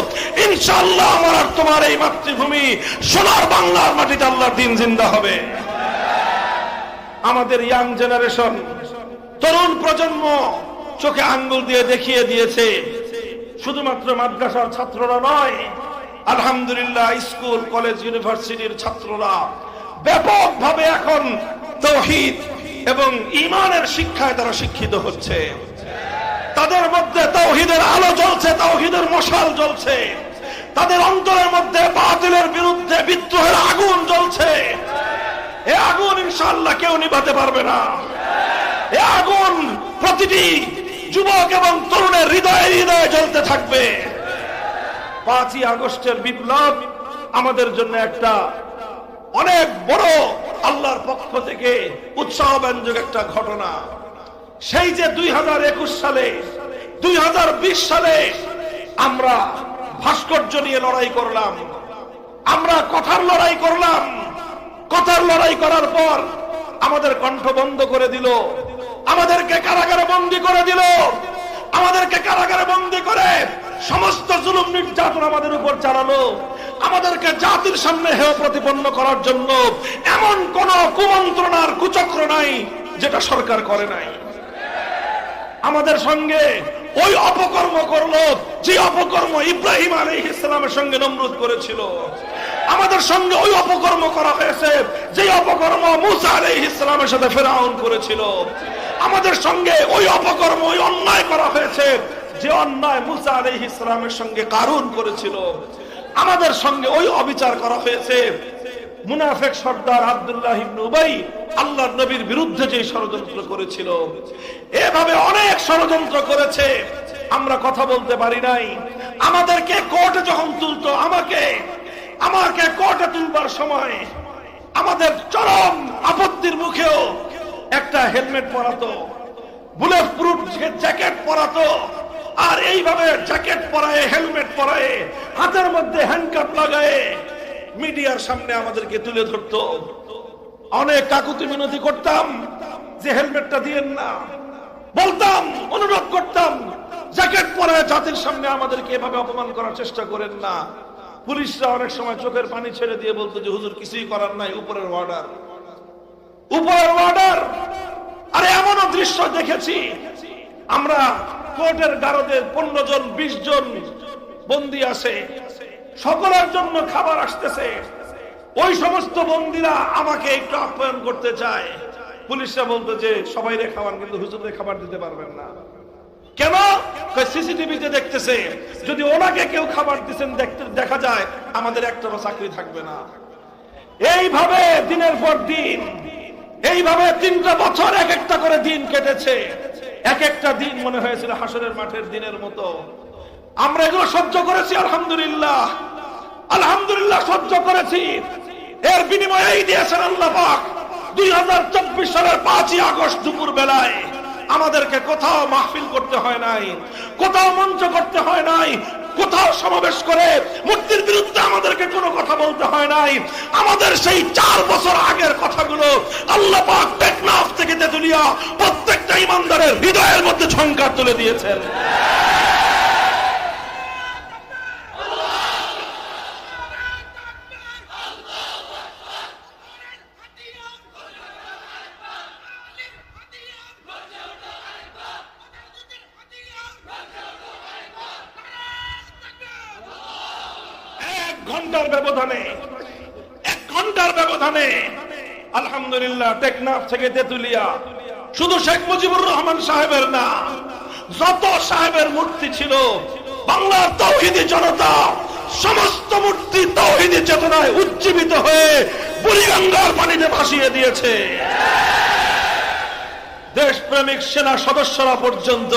ইনশাআল্লাহ আমার আর তোমার এই মাতৃভূমি সোনার বাংলার মাটিতে আল্লাহর দিন জিন্দা হবে। আমাদের ইয়াং জেনারেশন, তরুণ প্রজন্ম চোখে আঙ্গুল দিয়ে দেখিয়ে দিয়েছে, শুধুমাত্র মাদ্রাসার ছাত্ররা নয়, আলহামদুলিল্লাহ স্কুল কলেজ ইউনিভার্সিটির ছাত্ররা ব্যাপকভাবে এখন তাওহীদ এবং ঈমানের শিক্ষায় তারা শিক্ষিত হচ্ছে। তাদের মধ্যে তাওহীদের আলো জ্বলছে, তাওহীদের মশাল জ্বলছে, তাদের অন্তরের মধ্যে বাতিলের বিরুদ্ধে বিদ্রোহের আগুন জ্বলছে। এ আগুন ইনশাআল্লাহ কেউ নিভাতে পারবে না। এ আগুন প্রতিটি যুবক এবং তরুণের হৃদয়ে হৃদয়ে জ্বলতে থাকবে। 5ই আগস্টের বিপ্লব আমাদের জন্য একটা অনেক বড় আল্লাহর পক্ষ থেকে উৎসাহব্যঞ্জক একটা ঘটনা। সেই যে 2021 সালে, 2020 সালে আমরা ভাস্কর্য নিয়ে লড়াই করলাম, আমরা কথার লড়াই করলাম। কথার লড়াই করার পর আমাদের কণ্ঠ বন্ধ করে দিল, আমাদেরকে কারাগারে বন্দী করে দিল, আমাদেরকে কারাগারে বন্দী করে সমস্ত জুলুম নির্যাতন আমাদের উপর চালালো। আমাদেরকে জাতির সামনে হেয় প্রতিপন্ন করার জন্য এমন কোন কুমন্ত্রণার কুচক্র নাই যেটা সরকার করে নাই। আমাদের সঙ্গে ওই অপকর্ম করলো যে অপকর্ম ইব্রাহিম আলাইহিস সালামের সঙ্গে নমরুদ করেছিল। আমাদের সঙ্গে ওই অপকর্ম করা হয়েছে যে অপকর্ম মূসা আলাইহিস সালামের সাথে ফিরআউন করেছিল। আমাদের সঙ্গে ওই অপকর্ম, ওই অন্যায় করা হয়েছে যে অন্যায় মূসা আলাইহিস সালামের সঙ্গে কারুন করেছিল। আমাদের সঙ্গে ওই অবিচার করা হয়েছে মুনাফিক সর্দার আব্দুল্লাহ ইবনে উবাই আল্লাহর নবীর বিরুদ্ধে যে ষড়যন্ত্র করেছিল। এভাবে অনেক ষড়যন্ত্র করেছে, আমরা কথা বলতে পারি নাই। আমাদেরকে কোর্টে যখন তুলতো, আমাকে কোর্টে তুলবার সময় আমাদের চরম আপত্তির মুখেও একটা হেলমেট পরাতো, বুলেট প্রুফ জ্যাকেট পরাতো, আর এইভাবে জ্যাকেট পরায়, হেলমেট পরায়, হাতের মধ্যে হ্যান্ডকাপ লাগায় মিডিয়ার সামনে আমাদেরকে তুলে ধরতো। অনেক কাকুতি মিনতি করতাম যে হেলমেটটা দিয়েন না, বলতাম, অনুরোধ করতাম, জ্যাকেট পরায় জাতির সামনে আমাদেরকে এভাবে অপমান করার চেষ্টা করেন না। পুলিশরা অনেক সময় চোখের পানি ছেড়ে দিয়ে বলতো যে হুজুর কিছুই করার নাই, উপরের অর্ডার, উপরের অর্ডার। আরে এমনও দৃশ্য দেখেছি, আমরা কোর্টের গারদে 15 জন 20 জন বন্দী আছে, সকলের জন্য খাবার আসতেছে, ওই সমস্ত বন্দীরা আমাকে একটু আপ্যায়ন করতে চায়। পুলিশরা বলতো যে সবাই রে খাবার, কিন্তু হুজুরদের খাবার দিতে পারবেন না। কেন? সিসিটিভিতে দেখতেছে, যদি ওনাকে কেউ খাবার দিচ্ছেন দেখা যায়, আমাদের একটারও চাকরি থাকবে না। এইভাবে দিনের পর দিন, এইভাবে 3টা বছর এক একটা করে দিন কেটেছে। এক একটা দিন মনে হয়েছিল হাসরের মাঠের দিনের মতো। আমরা এগুলো সহ্য করেছি, আলহামদুলিল্লাহ, আলহামদুলিল্লাহ সহ্য করেছি। এর বিনিময়ে এই দিয়েছেন আল্লাহ পাক 2024 সালের 5ই আগস্ট দুপুর বেলায় আমাদেরকে কোথাও মাহফিল করতে হয় নাই, কোথাও মঞ্চ করতে হয় নাই, কোথাও সমাবেশ করে মূর্তির বিরুদ্ধে আমাদেরকে কোনো কথা বলতে হয় নাই। আমাদের সেই 4 বছর আগের কথাগুলো আল্লাহ পাক টেকনাফ থেকে তেতুলিয়া প্রত্যেকটা ইমানদারের হৃদয়ের মধ্যে ঝংকার তুলে দিয়েছেন। এক ঘন্টার ব্যবধানে আলহামদুলিল্লাহ টেকনাফ থেকে তেতুলিয়া শুধু শেখ মুজিবুর রহমান সাহেবের না, যত সাহেবের মূর্তি ছিল বাংলার তাওহীদি জনতা সমস্ত মূর্তি তাওহীদি চেতনায় উজ্জীবিত হয়ে বুড়িগঙ্গার পানিতে ভাসিয়ে দিয়েছে। দেশপ্রেমিক সেনা সদস্যরা পর্যন্ত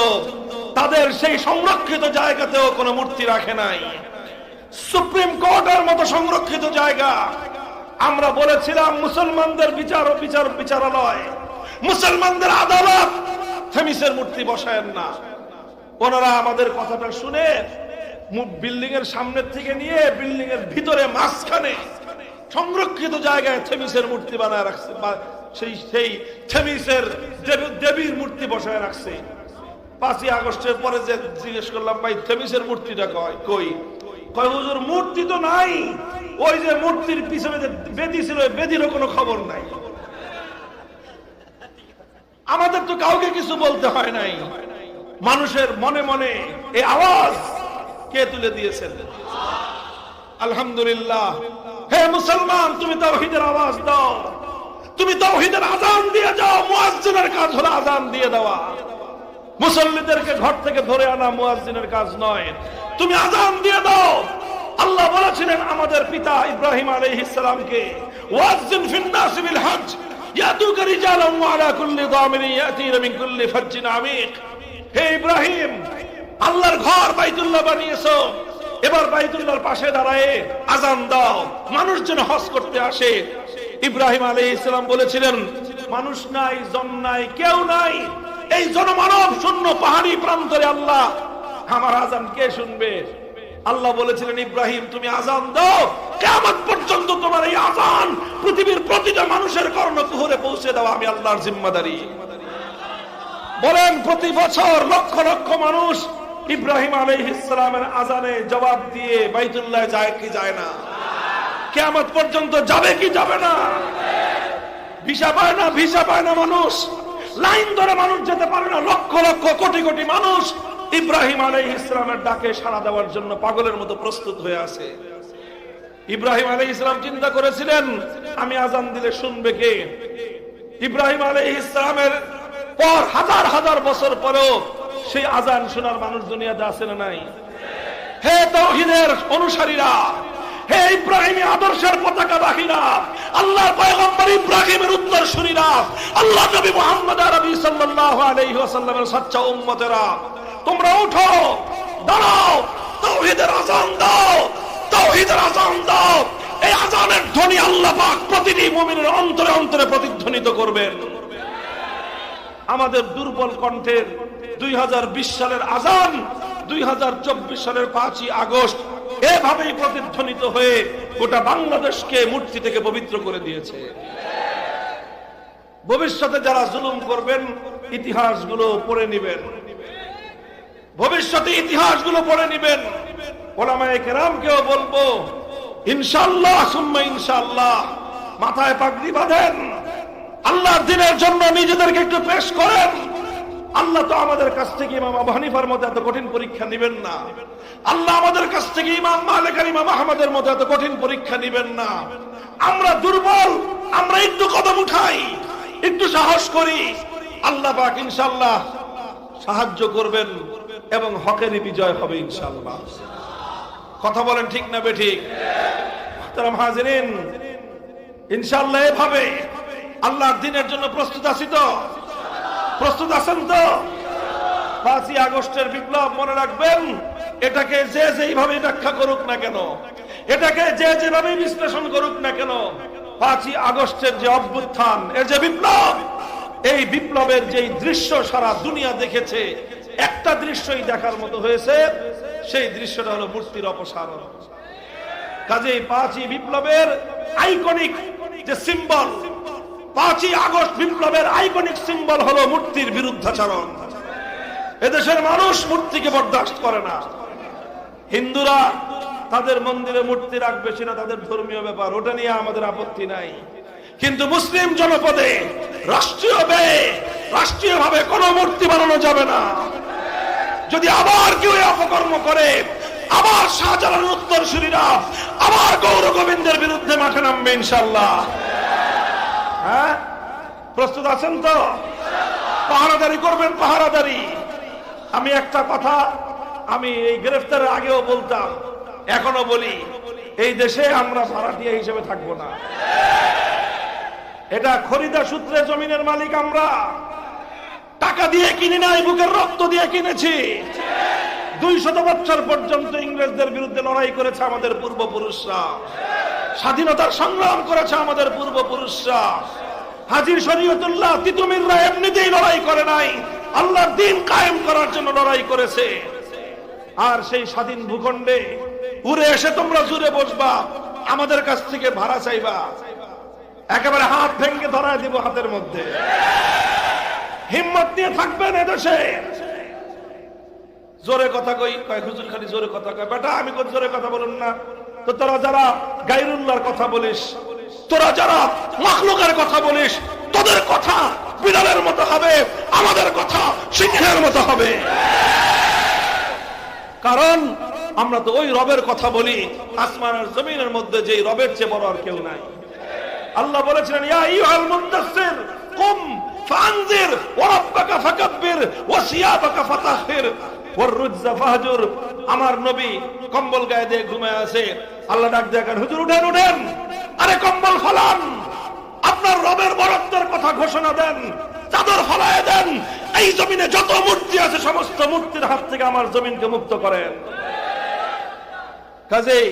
তাদের সেই সংরক্ষিত জায়গাতেও কোনো মূর্তি রাখে নাই। সুপ্রিম কোর্টের মতো সংরক্ষিত জায়গা, আমরা বলেছিলাম মুসলমানদের বিচারালয়, মুসলমানদের আদালত, থেমিসের মূর্তি বসায়েন না। ওনারা আমাদের কথাটা শুনে বিল্ডিং এর সামনের থেকে নিয়ে বিল্ডিং এর ভিতরে মাঝখানে সংরক্ষিত জায়গায় থেমিসের মূর্তি বানায় রাখছে, সেই থেমিসের দেবীর মূর্তি বসায় রাখছে। 5ই আগস্টের পরে যে জিজ্ঞেস করলাম, ভাই থেমিসের মূর্তিটা কই? কয় হুজুর মূর্তি তো নাই, ওই যে মূর্তির পিছনে যে বেদি ছিল ওই বেদিরও কোনো খবর নাই। আমাদের তো কাউকে কিছু বলতে হয় নাই, মানুষের মনে মনে এই আওয়াজ কে তুলে দিয়েছেন? আলহামদুলিল্লাহ। হে মুসলমান, তুমি তাওহীদের আওয়াজ দাও, তুমি তাওহীদের আযান দিয়ে যাও। মুয়াজ্জিনের কাজ হলো আযান দিয়ে দেওয়া, মুসল্লিদেরকে ঘর থেকে ধরে আনা মুয়াজ্জিনের কাজ নয়। তুমি আযান দিয়ে দাও। আল্লাহ বলেছিলেন আমাদের পিতা ইব্রাহিম আলাইহিস সালামকে, ওয়াজ্জিন ফিন নাস বিল হজ ইয়াতুকা রিজালান ওয়া আলা কুল্লি দামিরিন ইয়াতিনা মিন কুল্লি ফাজ্জিন আমিক। হে ইব্রাহিম, আল্লাহর ঘর বাইতুল্লাহ বানিয়েছো, এবার বাইতুল্লাহর পাশে দাঁড়ায় আযান দাও, মানুষ যেন হজ করতে আসে। ইব্রাহিম আলাইহিস সালাম বলেছিলেন, মানুষ নাই, জন নাই, কেউ নাই, এই জনমানব শূন্য পাহাড়ি প্রান্তরে আল্লাহ আমার আযান কে শুনবে? আল্লাহ বলেছিলেন, ইব্রাহিম তুমি আযান দাও, কিয়ামত পর্যন্ত তোমার এই আযান পৃথিবীর প্রতিটা মানুষের কর্ণকুহরে পৌঁছে দেওয়া আমি আল্লাহর জিম্মাদারি। বলেন, প্রতি বছর লক্ষ লক্ষ মানুষ ইব্রাহিম আলাইহিস সালামের আযানে জবাব দিয়ে বাইতুল্লাহ যায় কি যায় না? কিয়ামত পর্যন্ত যাবে কি যাবে না? ভিসা পায় না মানুষ, লাইন ধরে মানুষ যেতে পারে না। লক্ষ লক্ষ কোটি কোটি মানুষ ইব্রাহিম আলাইহিস সালামের ডাকে সাড়া দেওয়ার জন্য পাগলের মতো প্রস্তুত হয়ে আছে। ইব্রাহিম আলাইহিস সালাম চিন্তা করেছিলেন, আমি আযান দিলে শুনবে কে? ইব্রাহিম আলাইহিস সালামের পর হাজার হাজার বছর পরেও সেই আযান শোনার মানুষ দুনিয়াতে আছে না নাই? হে তাওহীদের অনুসারীরা, হে ইব্রাহিমী আদর্শের পতাকাবাহীরা, আল্লাহর পয়গম্বর ইব্রাহিমের উত্তরসূরীরা, আল্লাহ নবী মুহাম্মদ আরবি সাল্লাল্লাহু আলাইহি ওয়াসাল্লামের সচ্চা উম্মতেরা, তোমরা উঠো, দাঁড়াও, তাওহীদের আযান দাও, তাওহীদের আযান দাও। এই আযানের ধ্বনি আল্লাহ পাক প্রতিটি মুমিনের অন্তরে অন্তরে প্রতিধ্বনিত করবেন। আমাদের দুর্বল কণ্ঠের 2020 সালের আযান 2024 সালের 5ই আগস্ট এভাবেই প্রতিধ্বনিত হয়ে গোটা বাংলাদেশকে মূর্তি থেকে পবিত্র করে দিয়েছে। ভবিষ্যতে যারা জুলুম করবেন ইতিহাসগুলো পড়ে নেবেন, ভবিষ্যতে ইতিহাসগুলো পড়ে নেবেন। ওলামায়ে কেরামকেও বলবো, ইনশাআল্লাহ সুম্মা ইনশাআল্লাহ মাথায় পাগড়ি বাঁধেন, আল্লাহর দ্বীনের জন্য নিজেদেরকে একটু পেশ করেন। আল্লাহ তো আমাদের কাছ থেকে ইমাম আবু হানিফার মতো এত কঠিন পরীক্ষা নেবেন না। আল্লাহ আমাদের কাছ থেকে ইমাম মালিক আর ইমাম আহমদের মতো এত কঠিন পরীক্ষা নেবেন না। আমরা দুর্বল, আমরা একটু কদম উঠাই, একটু সাহস করি, আল্লাহ পাক ইনশাআল্লাহ সাহায্য করবেন এবং হকেরই বিজয় হবে ইনশাআল্লাহ। কথা বলেন ঠিক না বেঠিক? মুহতারাম হাজিরিন, ইনশাআল্লাহ এভাবে আল্লাহর দ্বীনের জন্য প্রস্তুত আছি তো? প্রস্তুত আছেন তো? 5ই আগস্টের বিপ্লব মনে রাখবেন, এটাকে যে যেইভাবে ব্যাখ্যা করুক না কেন, এটাকে যে যেভাবে বিশ্লেষণ করুক না কেন, 5ই আগস্টের যে অভ্যুত্থান, এর যে বিপ্লব, এই বিপ্লবের যে দৃশ্য সারা দুনিয়া দেখেছে, একটা দৃশ্যই দেখার মতো হয়েছে, সেই দৃশ্যটা হলো মূর্তির অপসারণ। কাজেই 5ই বিপ্লবের আইকনিক যে সিম্বল, 5ই আগস্ট বিপ্লবের আইকনিক সিম্বল হলো মূর্তির বিরুদ্ধাচরণ। এদেশের মানুষ মূর্তিকে বরদাস্ত করে না। হিন্দুরা তাদের মন্দিরে মূর্তি রাখবে, সেটা তাদের ধর্মীয় ব্যাপার, ওটা নিয়ে আমাদের আপত্তি নাই। কিন্তু মুসলিম জনপদে রাষ্ট্রীয়ভাবে কোনো মূর্তি বানানো যাবে না। যদি আবার কেউ অপকর্ম করে, আবার শাহজালালের উত্তরসূরিরা আবার গৌর গোবিন্দের বিরুদ্ধে মাঠে নামবে ইনশাআল্লাহ। হ্যাঁ, প্রস্তুত আছেন তো? পাহারাদারি করবেন, পাহারাদারি। আমি একটা কথা আমি এই গ্রেফতারের আগেও বলতাম, এখনো বলি, এই দেশে আমরা ভাড়াটিয়া হিসেবে থাকবো না। এটা খরিদা সূত্রে জমিনের মালিক আমরা, টাকা দিয়ে কিনি নাই, বুকের রক্ত দিয়ে কিনেছি। 200 বছর পর্যন্ত ইংরেজদের বিরুদ্ধে লড়াই করেছে আমাদের পূর্বপুরুষরা, স্বাধীনতার সংগ্রাম করেছে আমাদের পূর্বপুরুষরা। হাজী শরীয়তুল্লাহ তিতুমিররা এমনিতেই লড়াই করে নাই, আল্লাহর দ্বীন কায়েম করার জন্য লড়াই করেছে। আর সেই স্বাধীন ভূখণ্ডে উড়ে এসে তোমরা জুড়ে বসবা, আমাদের কাছ থেকে ভাড়া চাইবা, একেবারে হাত ভেঙে ধরায় দিব হাতের মধ্যে। হিম্মত নিয়ে থাকবেন এদেশে। জোরে কথা কই, কয় হুজুর খালি জোরে কথা কয়। বেটা আমি কই জোরে কথা বলুন না তো, তোরা যারা গায়রুল্লাহর কথা বলিস, তোরা যারা মাখলুকের কথা বলিস, তোদের কথা বিড়ালের মতো হবে, আমাদের কথা সিংহের মতো হবে। কারণ আমরা তো ওই রবের কথা বলি, আসমান আর জমিনের মধ্যে যেই রবের চেয়ে বড় আর কেউ নাই। আল্লাহ বলেছিলেন, ইয়া আইয়ুহাল মুদ্দাসসির কুম ফানজির ওয়া রাব্বাকা ফাকাব্বির ওয়া সিয়াবাকা ফাতাহহির ওয়ার রুজজা ফাহজুর। আমার নবী কম্বল গায়ে দিয়ে ঘুমায় আছে, আল্লাহ ডাক দেখেন, হুজুর উঠেন উঠেন, আরে কম্বল ফলান, আপনার রবের বরত্বের কথা ঘোষণা দেন, চাদর ফলায় দেন, এই জমিনে যত মূর্তি আছে সমস্ত মূর্তির হাত থেকে আমার জমিনকে মুক্ত করেন। কাজেই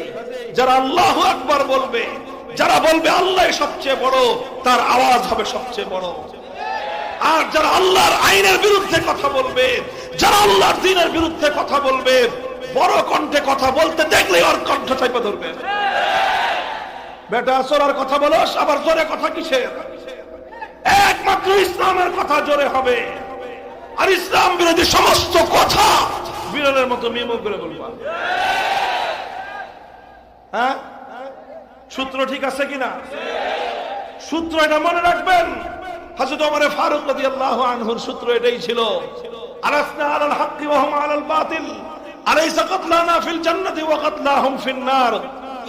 যারা আল্লাহু আকবার বলবে, যারা বলবে আল্লাহ সবচেয়ে বড়, তার আওয়াজ হবে সবচেয়ে বড়। আর যারা আল্লাহর আইনের বিরুদ্ধে কথা বলবে, যারা আল্লাহর দ্বীনের বিরুদ্ধে কথা বলবে, বড় কণ্ঠে কথা বলতে দেখলে ওর কণ্ঠ চাপা ধরবে। বেটা চোরার কথা বলস, আবার জোরে কথা কিসের? একমাত্র ইসলামের কথা জোরে হবে, আর ইসলাম বিরোধী সমস্ত কথা বিড়ালের মতো মিমো করে বলবা। হ্যাঁ, সূত্র ঠিক আছে কিনা? সূত্র এটা মনে রাখবেন। হযরত ওমর ফারুক রাদিয়াল্লাহু আনহুর সূত্র এটাই ছিল, আলাসনা আলাল হাক্কি ওয়া হুম আলাল বাতিল, আলাইসা কাতলানা ফিল জান্নাতি ওয়া কাতলাহুম ফিন নার।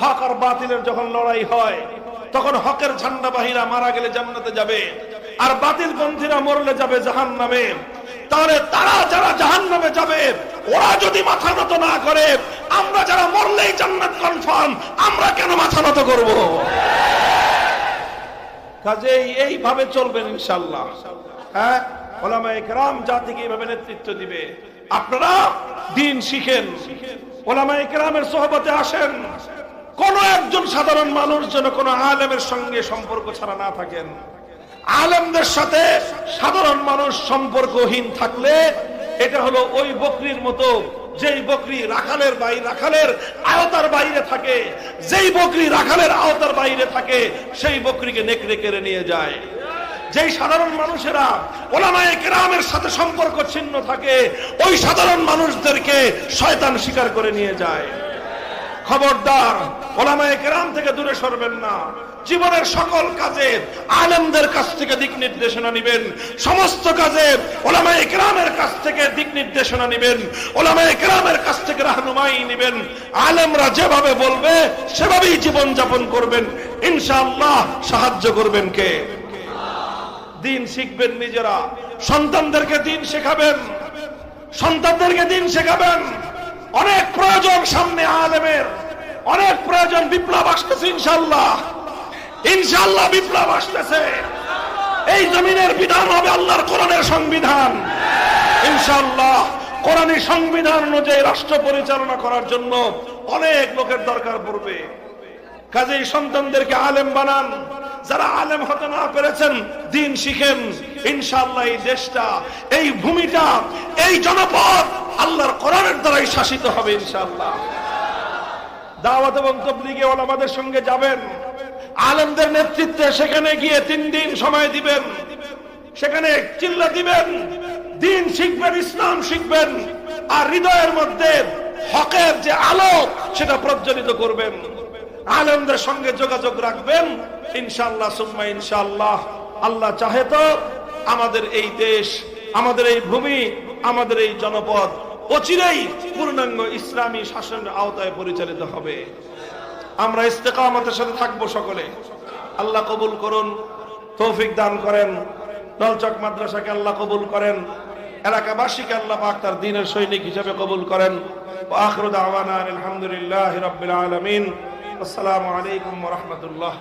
হক আর বাতিলের যখন লড়াই হয়, তখন হকের ঝান্ডাবাহীরা মারা গেলে জান্নাতে যাবে, আর বাতিল পন্থীরা মরলে যাবে জাহান্নামে। তাহলে তারা যারা জাহান্নামে যাবে, ওরা যদি মাথা নত না করে, আমরা যারা মরলেই জান্নাত কনফার্ম, আমরা কেন মাথা নত করব? কাজেই এইভাবে চলবেন ইনশাআল্লাহ। হ্যাঁ, উলামায়ে কেরাম জাতিকে এইভাবে নেতৃত্ব দিবে। আপনারা দ্বীন শিখেন, উলামায়ে কেরামের সোহবতে আসেন। কোন একজন সাধারণ মানুষ যেন কোন আলেমের সঙ্গে সম্পর্ক ছাড়া না থাকেন। আলেমদের সাথে সাধারণ মানুষ সম্পর্কহীন থাকলে এটা হলো ওই বকরির মতো, যেই বকরি রাখালের আওতার বাইরে থাকে, যেই বকরি রাখালের আওতার বাইরে থাকে, সেই বকরিকে নেকড়ে কেড়ে নিয়ে যায়। যেই সাধারণ মানুষেরা উলামায়ে কেরামের সাথে সম্পর্ক ছিন্ন থাকে, ওই সাধারণ মানুষদেরকে শয়তান শিকার করে নিয়ে যায়। খবরদার, উলামায়ে কেরাম থেকে দূরে সরবেন না। জীবনের সকল কাজে আলেমদের কাছ থেকে দিক নির্দেশনা নেবেন, সমস্ত কাজে উলামায়ে কেরামের কাছ থেকে দিক নির্দেশনা নেবেন, উলামায়ে কেরামের কাছ থেকে রাহনুমাই নেবেন। আলেমরা যেভাবে বলবে সেভাবেই জীবন যাপন করবেন, ইনশাআল্লাহ সাহায্য করবেন কে? দ্বীন শিখবেন নিজেরা, সন্তানদেরকে দ্বীন শেখাবেন, সন্তানদেরকে দ্বীন শেখাবেন। অনেক প্রয়োজন সামনে আলেমের, অনেক প্রয়োজন। বিপ্লব আসতেছে ইনশাআল্লাহ, ইনশাআল্লাহ বিপ্লব আসতেছে। এই জমিনের বিধান হবে আল্লাহর কোরআনের সংবিধান ইনশাআল্লাহ। কোরআনী সংবিধান অনুযায়ী রাষ্ট্র পরিচালনা করার জন্য অনেক লোকের দরকার পড়বে। কাজেই সন্তানদেরকে আলেম বানান। যারা আলেম হতে না পেরেছেন, দ্বীন শিখেন। ইনশাআল্লাহ এই দেশটা, এই ভূমিটা, এই জনপদ আল্লাহর কোরআনের দ্বারাই শাসিত হবে ইনশাআল্লাহ। দাওয়াত এবং তাবলীগে ওলামাদের সঙ্গে যাবেন, আলেমদের নেতৃত্বে সেখানে গিয়ে 3 দিন সময় দিবেন, সেখানে চিল্লা দিবেন, দ্বীন শিখবেন, ইসলাম শিখবেন, আর হৃদয়ের মধ্যে হকের যে আলো সেটা প্রজ্বলিত করবেন। আলেমদের সঙ্গে যোগাযোগ রাখবেন ইনশাআল্লাহ সুম্মা ইনশাআল্লাহ। আল্লাহ চাহে তো আমাদের এই দেশ, আমাদের এই ভূমি, আমাদের এই জনপদ অচিরেই পূর্ণাঙ্গ ইসলামী শাসনের আওতায় পরিচালিত হবে। আমরা ইস্তেকামতের সাথে থাকবো সকলে। আল্লাহ কবুল করুন, তৌফিক দান করেন। নলচক মাদ্রাসাকে আল্লাহ কবুল করেন। এলাকাবাসীকে আল্লাহ পাক তার দ্বীনের সৈনিক হিসেবে কবুল করেন। ওয়া আখিরু দাওয়ানা আলহামদুলিল্লাহি রাব্বিল আলামিন। আসসালামু আলাইকুম ওয়া রাহমাতুল্লাহ।